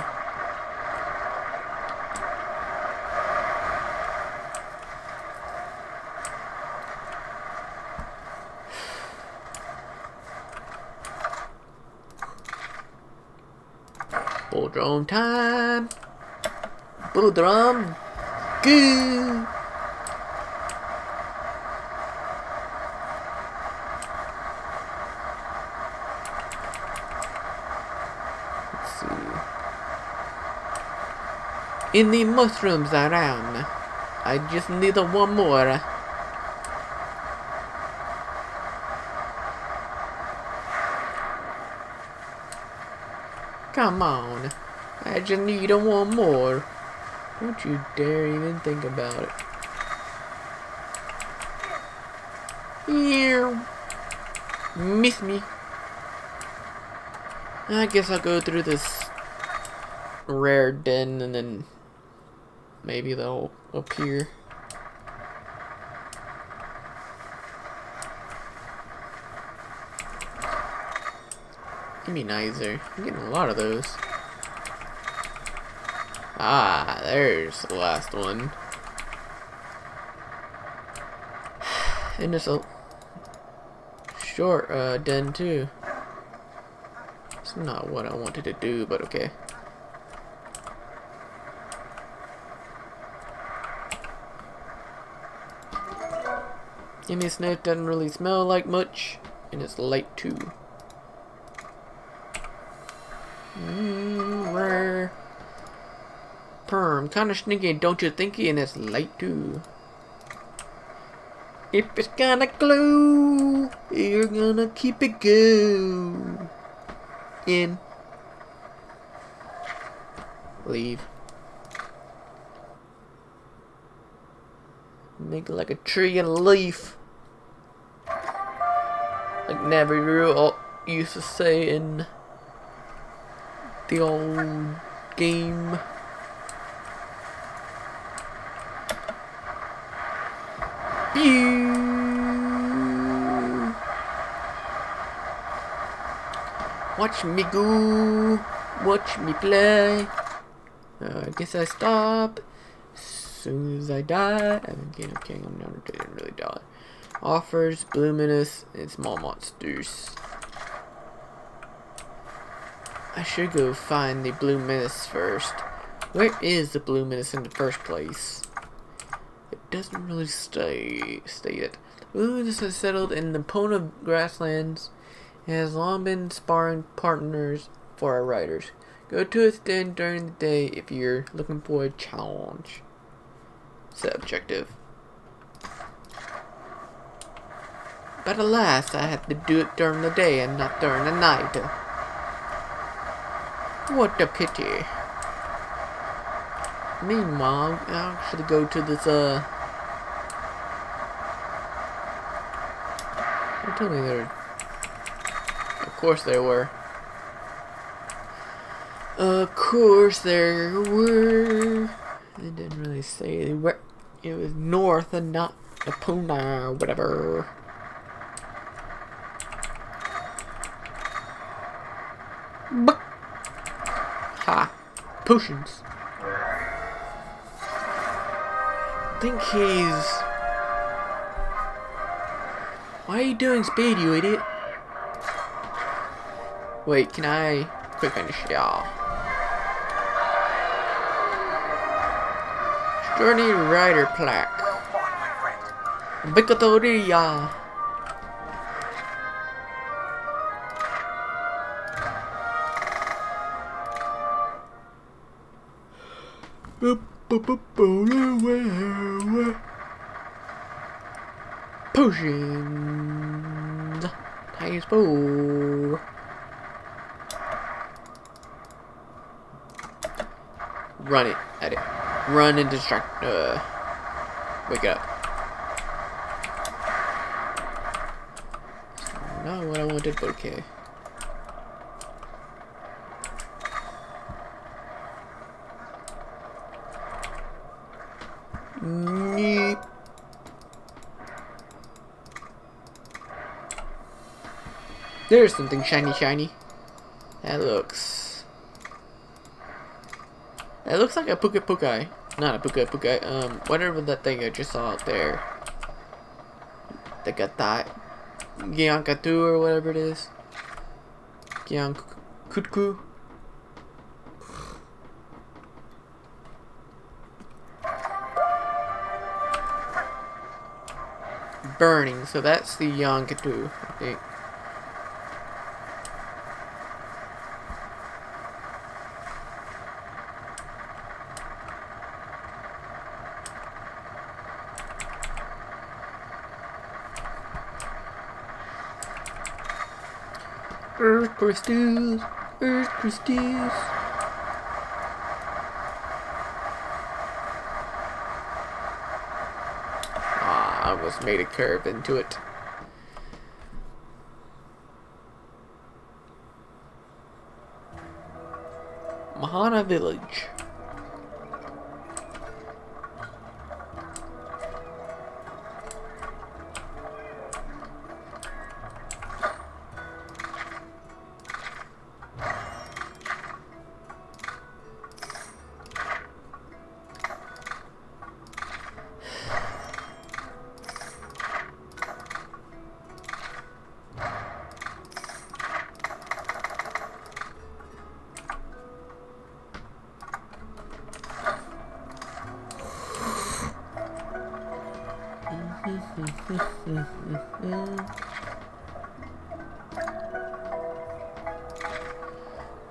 Bull drum time. Bull drum. Good. In the mushrooms around. I just need one more. Come on. I just need one more. Don't you dare even think about it. Ew. Miss me. I guess I'll go through this rare den and then maybe they'll appear. Immunizer. I'm getting a lot of those. Ah, there's the last one. And it's a short den too. It's not what I wanted to do, but okay. Gimme a sniff, doesn't really smell like much, and it's light too. Rare. Perm, kinda sneaky, don't you think? And it's light too. If it's gonna glow, you're gonna keep it going. In. Leave. Make it like a tree and a leaf. Like Naviru used to say in the old game. Pew! Watch me go, watch me play. I guess I stop as soon as I die. Okay, I'm not didn't really die. Offers, Bluminous, and small monsters. I should go find the Bluminous first. Where is the Bluminous in the first place? It doesn't really state it. Bluminous has settled in the Pona grasslands and has long been sparring partners for our riders. Go to its den during the day if you're looking for a challenge. Set objective. But alas, I had to do it during the day and not during the night. What a pity. Meanwhile, I'll actually go to this, They told me there. Of course there were. Of course there were. They didn't really say where. It was north and not Epona, whatever. Ha! Potions. I think he's. Why are you doing speed, you idiot? Wait, can I quick finish? Yeah. Journey Rider plaque. Well fought, my friend. Victoria. Potions. Times 4. Run it at it. Run and distract. Wake up. Not what I wanted, but okay. Neep. There's something shiny. That looks like a Puka. Not a Puka. Whatever that thing I just saw out there. The Gatai, Gyankatu or whatever it is. Gyankutku. Burning, so that's the Gyankatu, I think. Earth crystals. Ah, I almost made a curve into it. Mahana Village.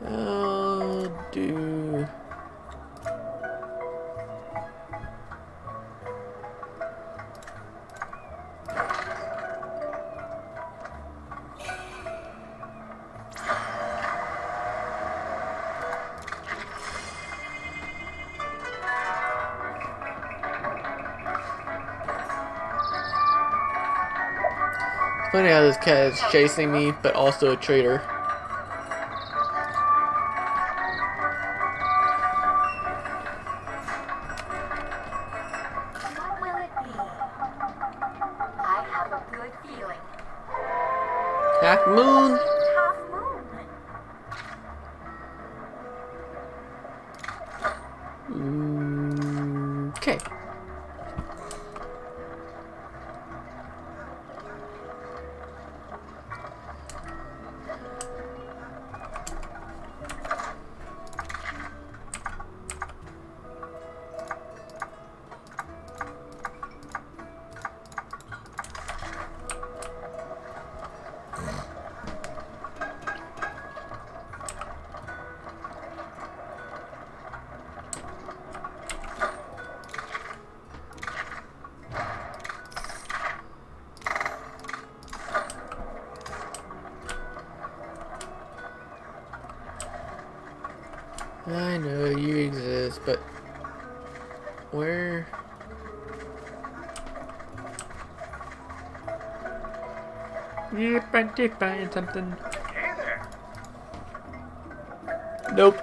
I'll do. Funny how this cat is chasing me, but also a traitor. What will it be? I have a good feeling. Half moon. Half moon. Okay. I know you exist, but where? Yep, I did find something. Hey there. Nope.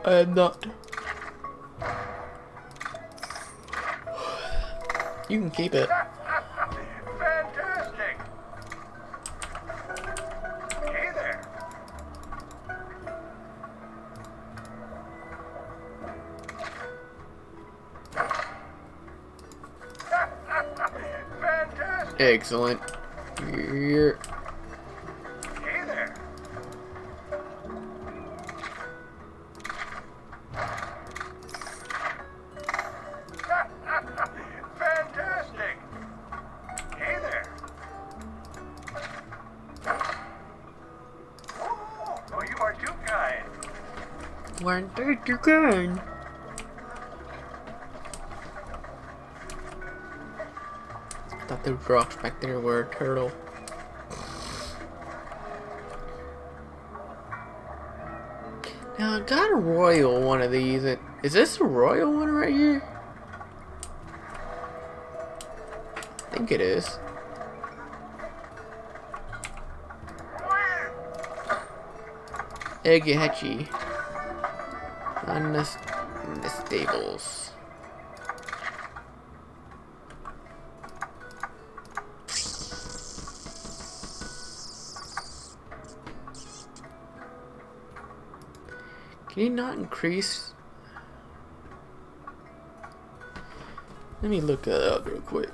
I am not. You can keep it. Fantastic. Hey there. Fantastic. Excellent. You're Hey there. Fantastic. Hey there. Oh, you are too kind. Weren't they too kind? thought the rocks back there were a turtle. Now I got a royal one of these. Is this a royal one right here? I think it is. Eggy Hatchy. On the stables. Can you not increase? Let me look that up real quick.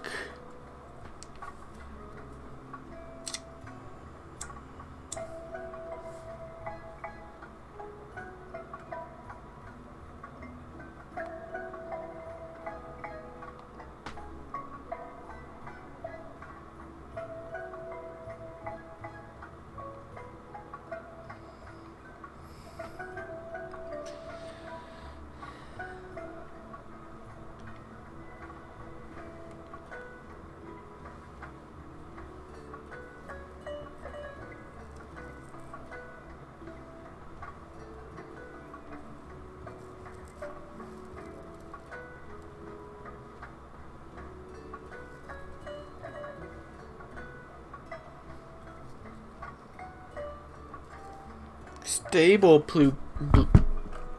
Stable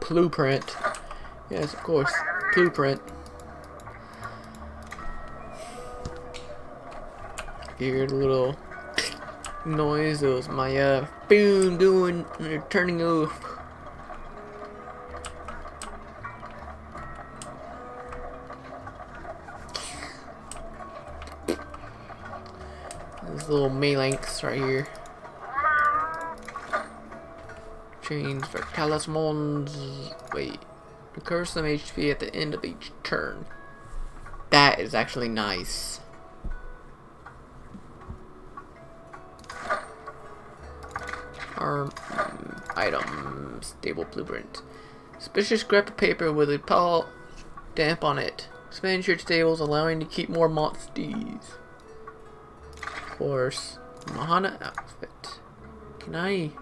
blueprint. Yes, of course. Blueprint. Hear the little noise. It was my spoon doing turning off. This little Malinx right here. Change for talismans. Wait. Recurs some HP at the end of each turn. That is actually nice. Arm item. Stable blueprint. Suspicious scrap of paper with a pall damp on it. Expand your stables, allowing to keep more monsters. Of course. Mahana outfit. Can I...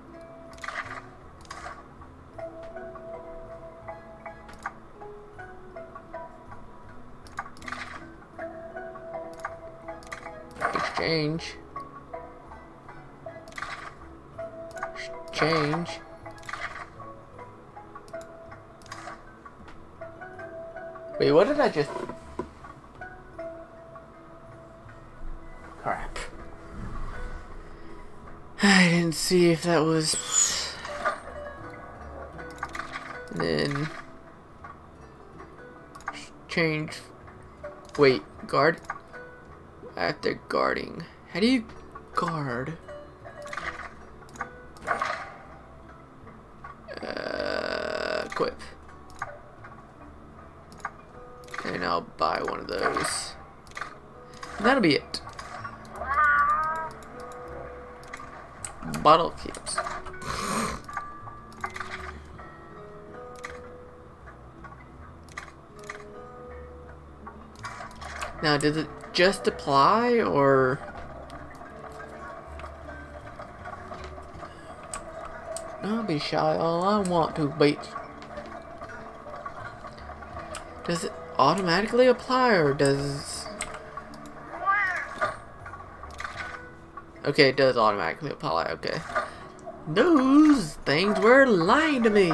Exchange. Exchange. Wait, what did I just... Crap. I didn't see if that was... Then... Change... Wait, guard? After guarding. How do you guard? Equip. And I'll buy one of those. And that'll be it. Bottle keeps. Now, does it just apply, or... I'll be shy all I want to, but... Does it automatically apply, or does... Okay, it does automatically apply, okay. Those things were lying to me!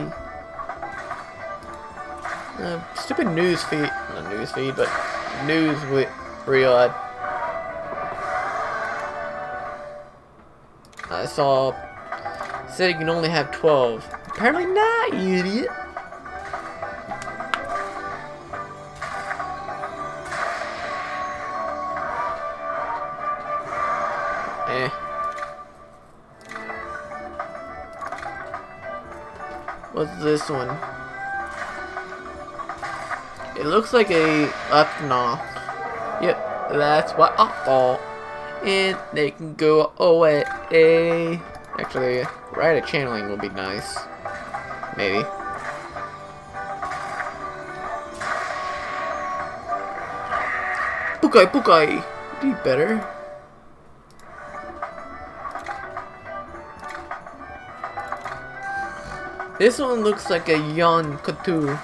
Stupid news feed, not news feed, but news with Riyadh. I saw, said you can only have 12. Apparently not, you idiot! What's this one? It looks like a Upknoth. Yep, that's what I thought. And they can go away. Actually, Rite of Channeling will be nice. Maybe. Pukai, Pukai! Be better. This one looks like a Yon Katu.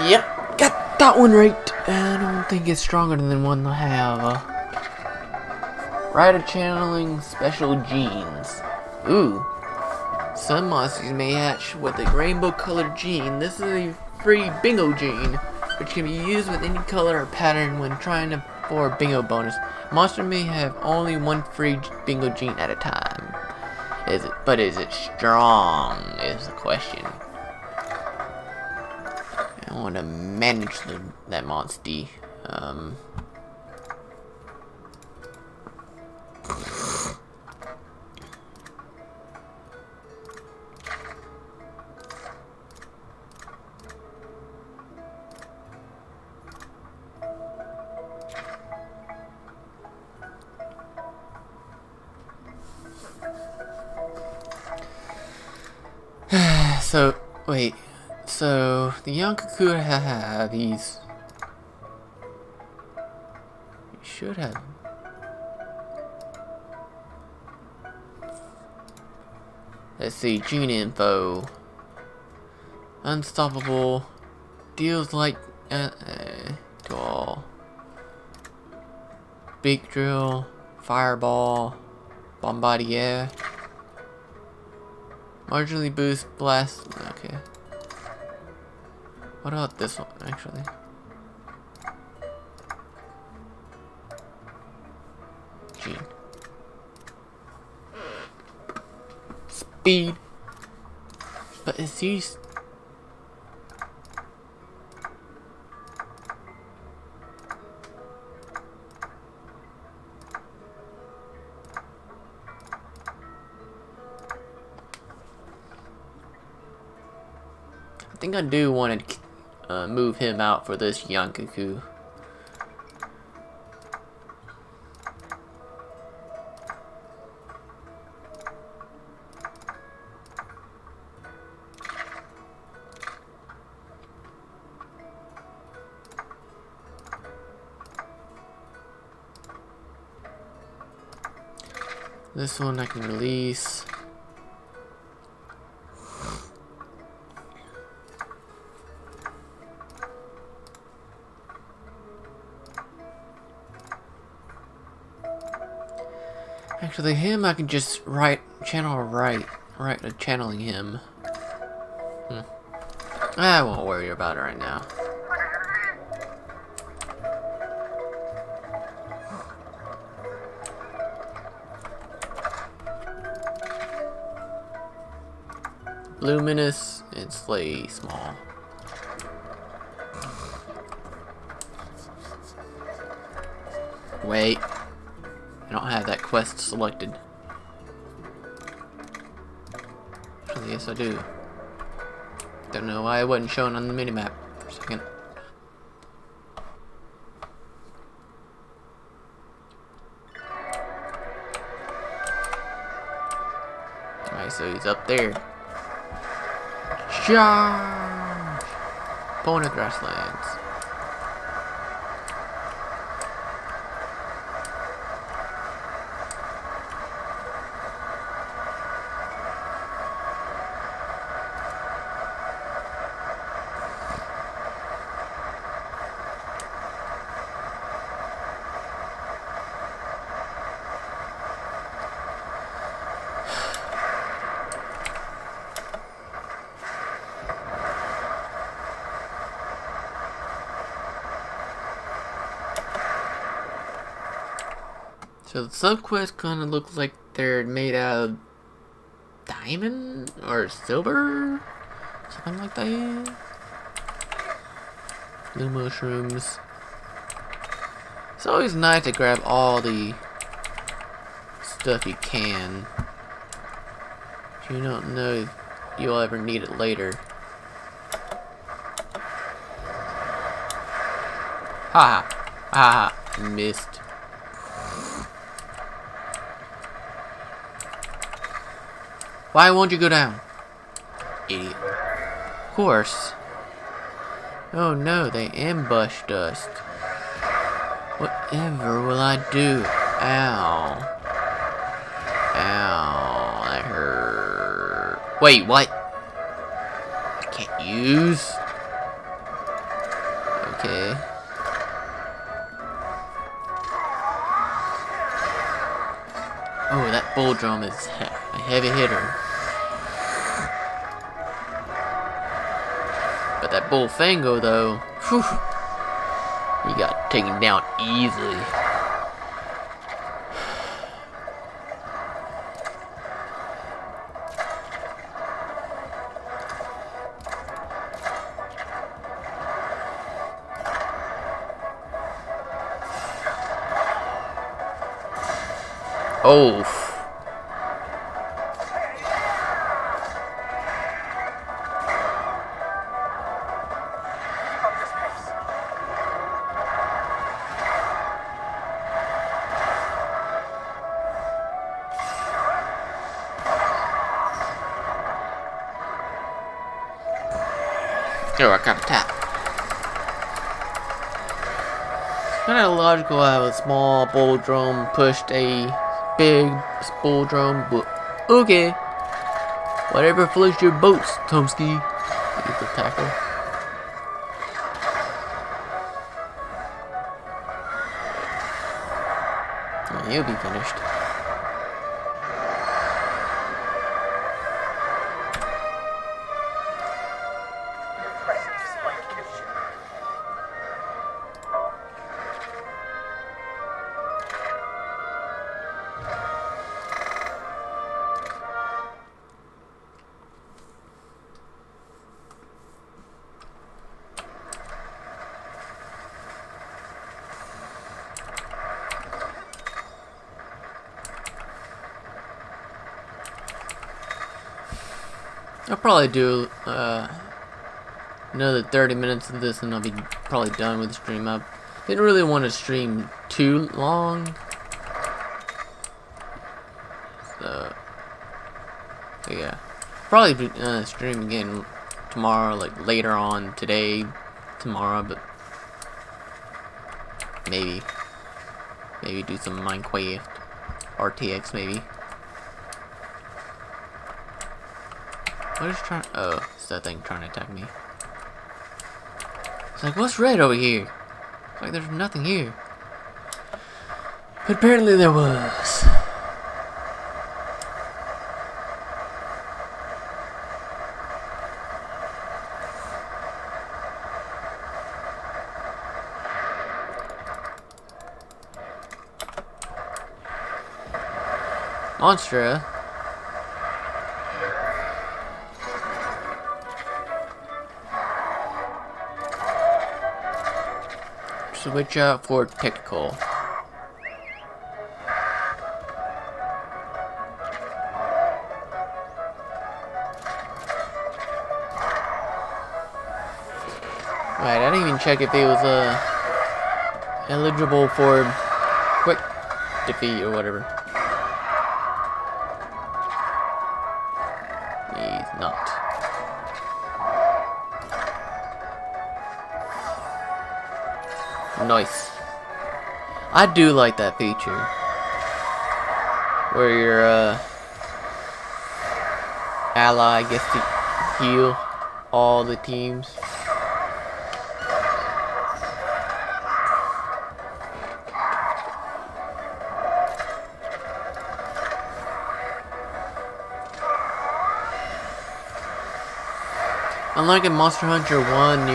Yep, got that one right. I don't think it's stronger than the one I have. Rite of Channeling Special Genes. Ooh. Some monsters may hatch with a rainbow colored gene. This is a free bingo gene, which can be used with any color or pattern when trying for a bingo bonus. Monster may have only one free bingo gene at a time. But is it strong? Is the question. I want to manage that monster. So, wait. So, the Yonkaku have these. You should have. Let's see, gene info. Unstoppable. Deals like to all. Big drill. Fireball. Bombardier. Marginally boost blast. Okay. What about this one, actually? Gene. Speed. But is these... I think I do want to move him out for this Yonkaku. This one I can release. Actually, him I can just channeling him. I won't worry about it right now. Luminous and Slay Small. Wait. I don't have that quest selected. Actually, yes I do. Don't know why it wasn't shown on the minimap for a second. Alright, so he's up there. Charge! Pona Grasslands. So the subquests kind of look like they're made out of diamond or silver, something like that. Blue mushrooms. It's always nice to grab all the stuff you can. You don't know if you'll ever need it later. Haha, haha, missed. Why won't you go down? Idiot. Of course. Oh no, they ambushed us. Whatever will I do? Ow. Ow. That hurt. Wait, what? I can't use? Okay. Oh, that bull drum is a heavy hitter. But that Bullfango, though, whew, he got taken down easily. Oh. Oh, I got a tap. It's kind of illogical how a small bull drum pushed a big bull drum, but okay. Whatever floats your boats, Tomsky. Get the tackle. Oh, he'll be finished. I'll probably do another 30 minutes of this and I'll be probably done with the stream. I didn't really want to stream too long. So, yeah. Probably stream again tomorrow, like later on today, tomorrow, but maybe do some Minecraft, RTX maybe. What is trying? Oh, it's that thing trying to attack me. It's like, what's red over here? It's like there's nothing here. But apparently there was. Monstra. Switch out for technical. Right, I didn't even check if he was eligible for quick defeat or whatever. He's not. Nice. I do like that feature where your ally gets to heal all the teams. Unlike in Monster Hunter 1,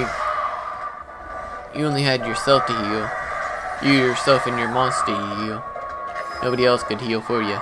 you only had yourself to heal. You yourself and your monster to heal. Nobody else could heal for you.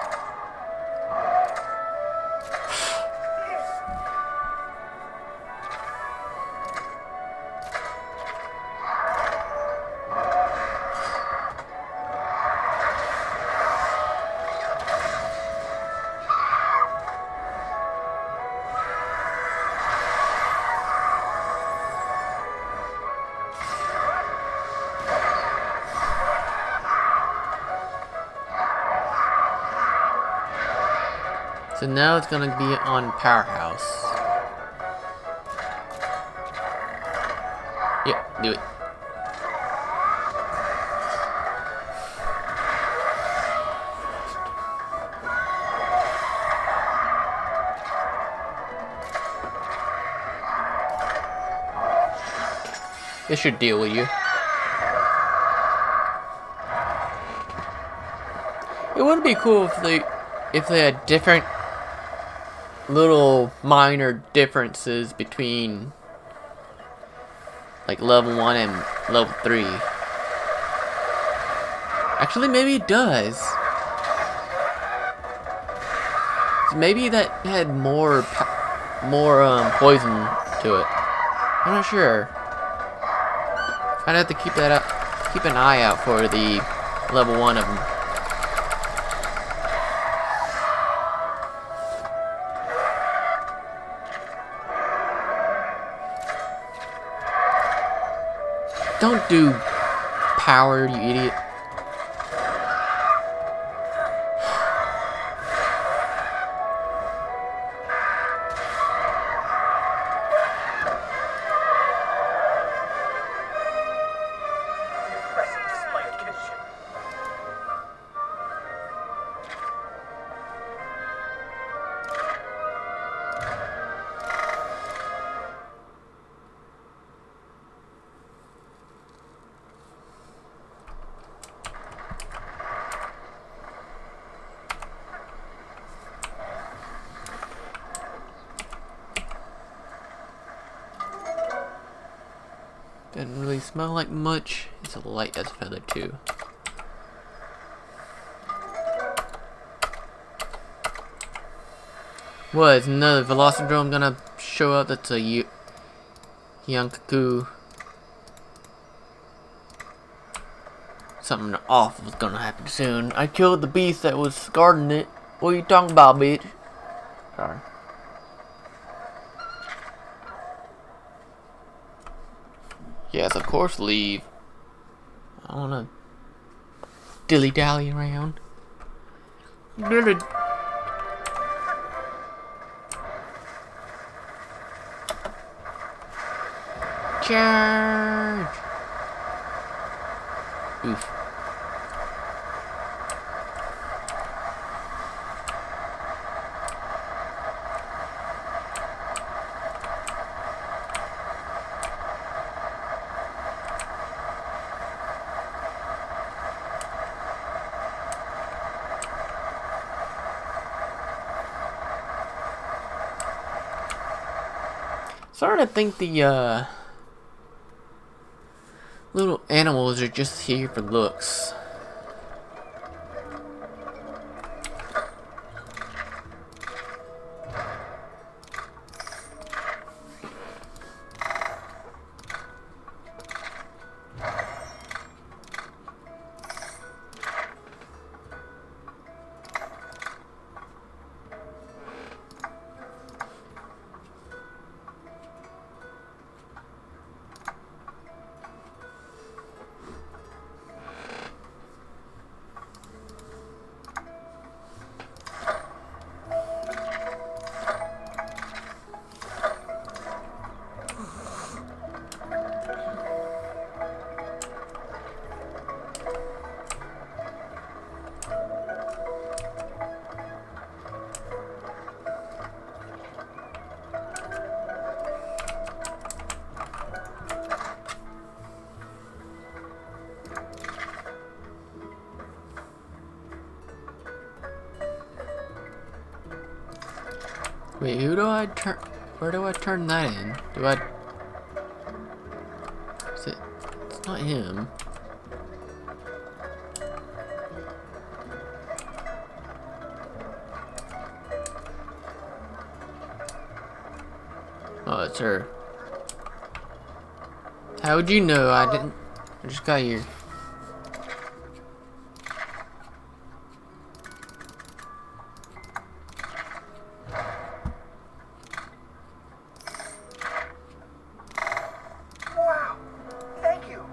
So now it's gonna be on Powerhouse. Yep, do it. This should deal with you. It would be cool if they had different little minor differences between like level 1 and level 3. Actually, maybe it does. Maybe that had more poison to it. I'm not sure. I'd have to keep an eye out for the level 1 of them. Don't do power, you idiot. Doesn't really smell like much. It's light as a feather too. What, is another Velocidrome gonna show up? That's a Yankaku. Something awful is gonna happen soon. I killed the beast that was guarding it. What are you talking about, bitch? Sorry. Yes, of course, leave. I don't wanna dilly-dally around. Charge! Oof. starting to think the little animals are just here for looks. Wait, who do I turn? Where do I turn that in? Do I? Is it? It's not him. Oh, it's her. How would you know? I didn't. I just got here. Wow. Thank you.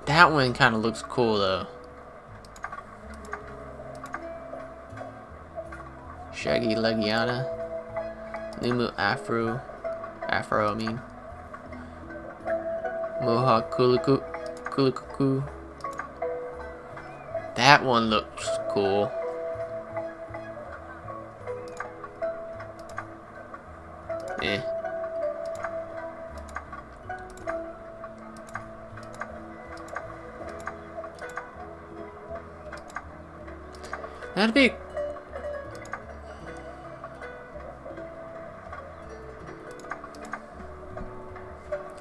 That one kind of looks cool though. Shaggy Legiana, Limu Afro, I mean. Mohawk Kulukuku. That one looks cool. Eh. That'd be.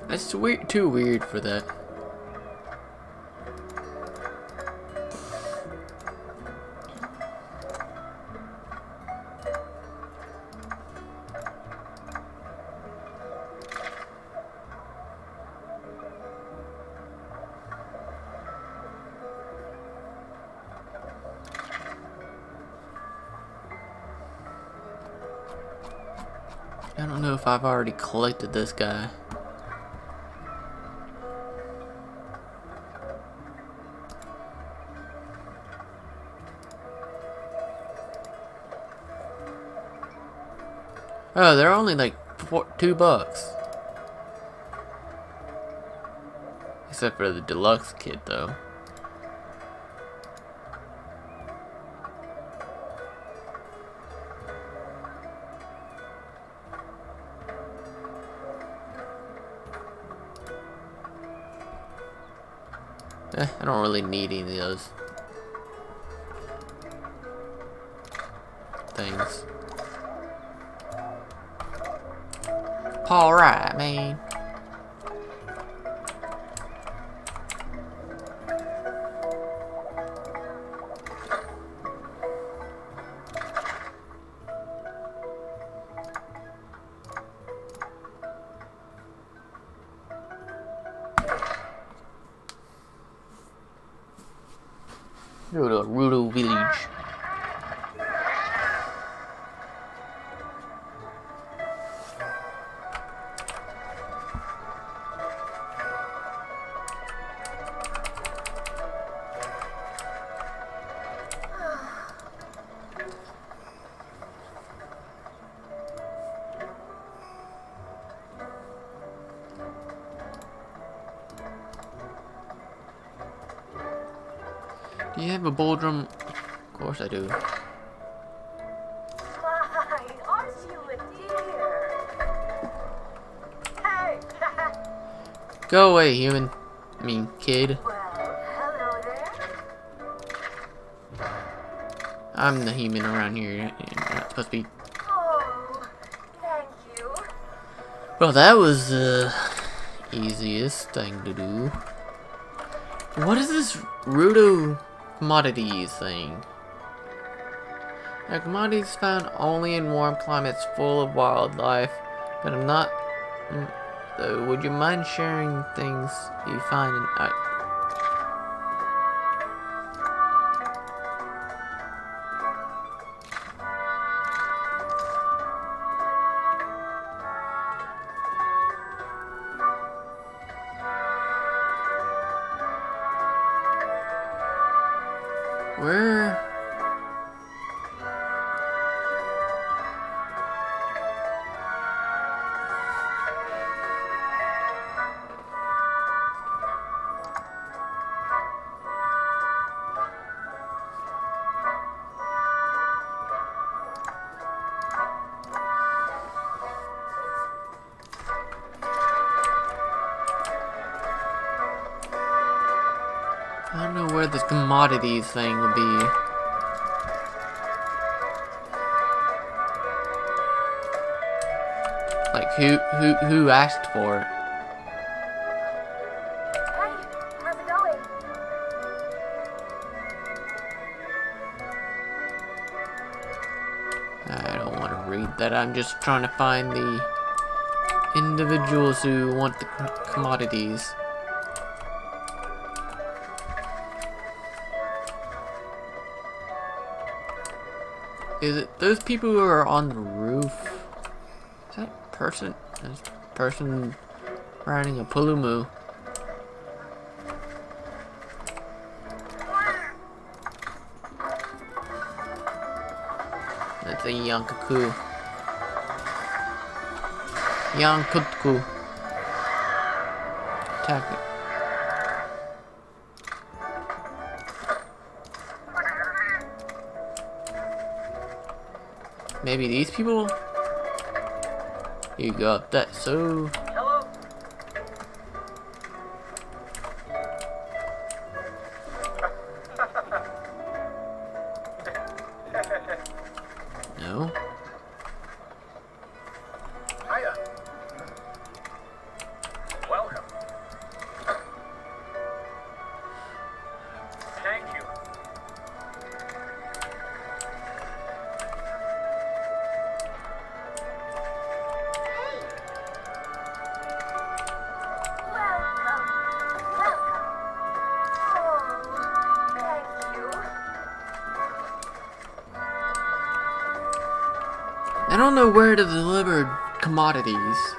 That's weird, too weird for that. I don't know if I've already collected this guy. Oh, they're only like $2. Except for the deluxe kit, though. I don't really need any of those things. Alright, man. Go to Rudo Village. Do you have a bowl drum? Of course I do. Fine, aren't you a dear? Hey! Go away, human. I mean, kid. Well, hello there. I'm the human around here. You're not supposed to be. Oh, thank you. Well, that was the easiest thing to do. What is this Rudo commodities thing? Now, commodities found only in warm climates full of wildlife, but I'm not. So, would you mind sharing things you find in? Where? I don't know where this commodities thing would be. Like who asked for it? Hey, how's it going? I don't want to read that. I'm just trying to find the individuals who want the commodities. Is it those people who are on the roof? Is that person? Is person riding a Pulumu? That's a Yankaku. Yankutku. Attack it. Maybe these people? You got that, so... Hello? No? Hiya. Welcome. Thank you. Welcome. Welcome. Oh, thank you. I don't know where to deliver commodities.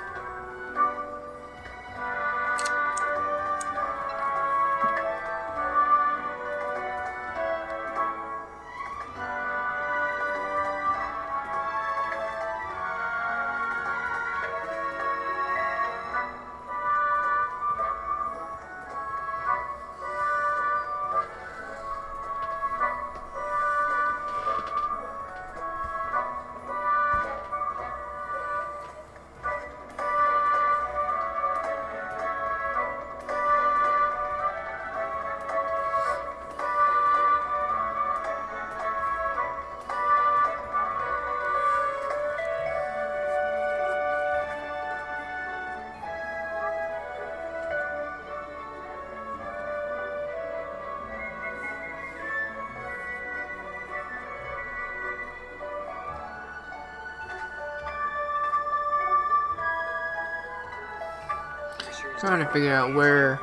Trying to figure out where.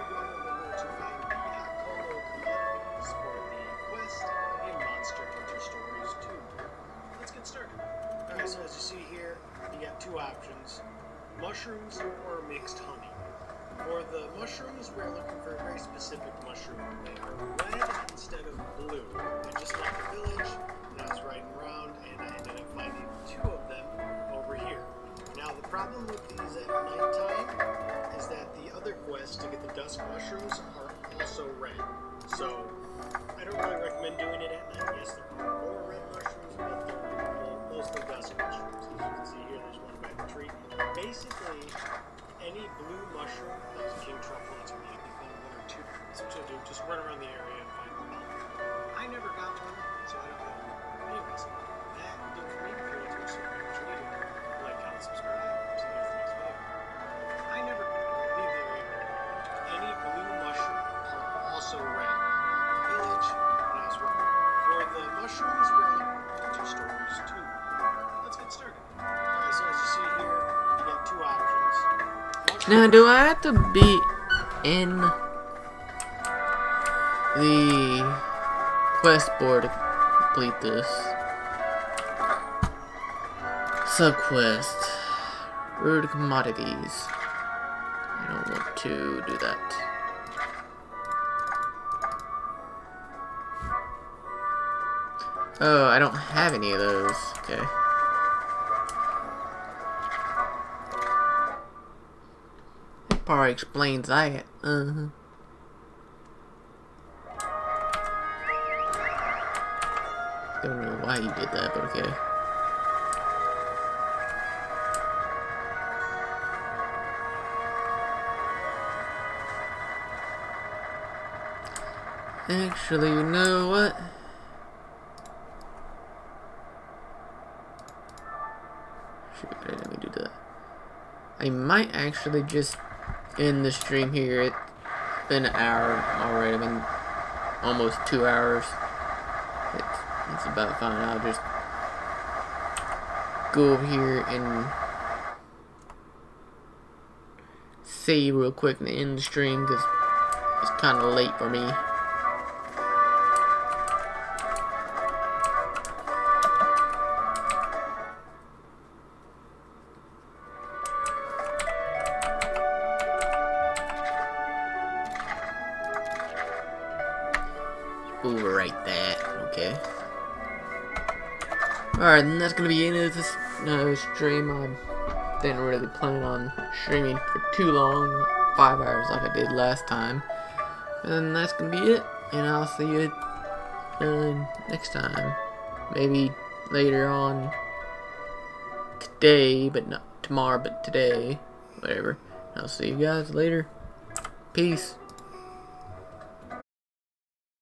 Let's get started. Alright, so as you see here, you got two options: mushrooms or mixed honey. For the mushrooms, we're looking for a very specific mushroom. They are red instead of blue. They're just like a village, and I was riding around and I ended up finding two of them over here. Now the problem with these at nighttime is that the other quests to get the dusk mushrooms are also red. So I don't really recommend doing it at night. Yes, there are more red mushrooms, but they're mostly dusk mushrooms. As you can see here, there's one by the tree. Basically, any blue mushroom, like king truffle, that's what you can find one or two. So what you'll do, just run around the area and find them. I never got one, so I don't know. Anyways, that did for me. If you're into so much video, like, comment, subscribe. See you guys in the next video. I never leave the area. Any blue mushroom are also red. Village, and as well. For the mushrooms, we're looking for 2 stories too. Let's get started. Alright, so as you see here, you got 2 options. Now, do I have to be in the quest board to complete this subquest? Rude commodities. I don't want to do that. Oh, I don't have any of those. Okay. That probably explains that. Don't know why you did that, but okay. Actually, you know what? Shoot, let me do that. I might actually just end the stream here. It's been an hour already. I mean, almost 2 hours. It's about fine. I'll just go over here and see real quick and end the stream because it's kind of late for me. Overwrite that. Okay. Alright, and that's gonna be the end of this stream. I didn't really plan on streaming for too long, not 5 hours like I did last time. And that's gonna be it, and I'll see you next time. Maybe later on today, but not tomorrow, but today. Whatever. I'll see you guys later. Peace.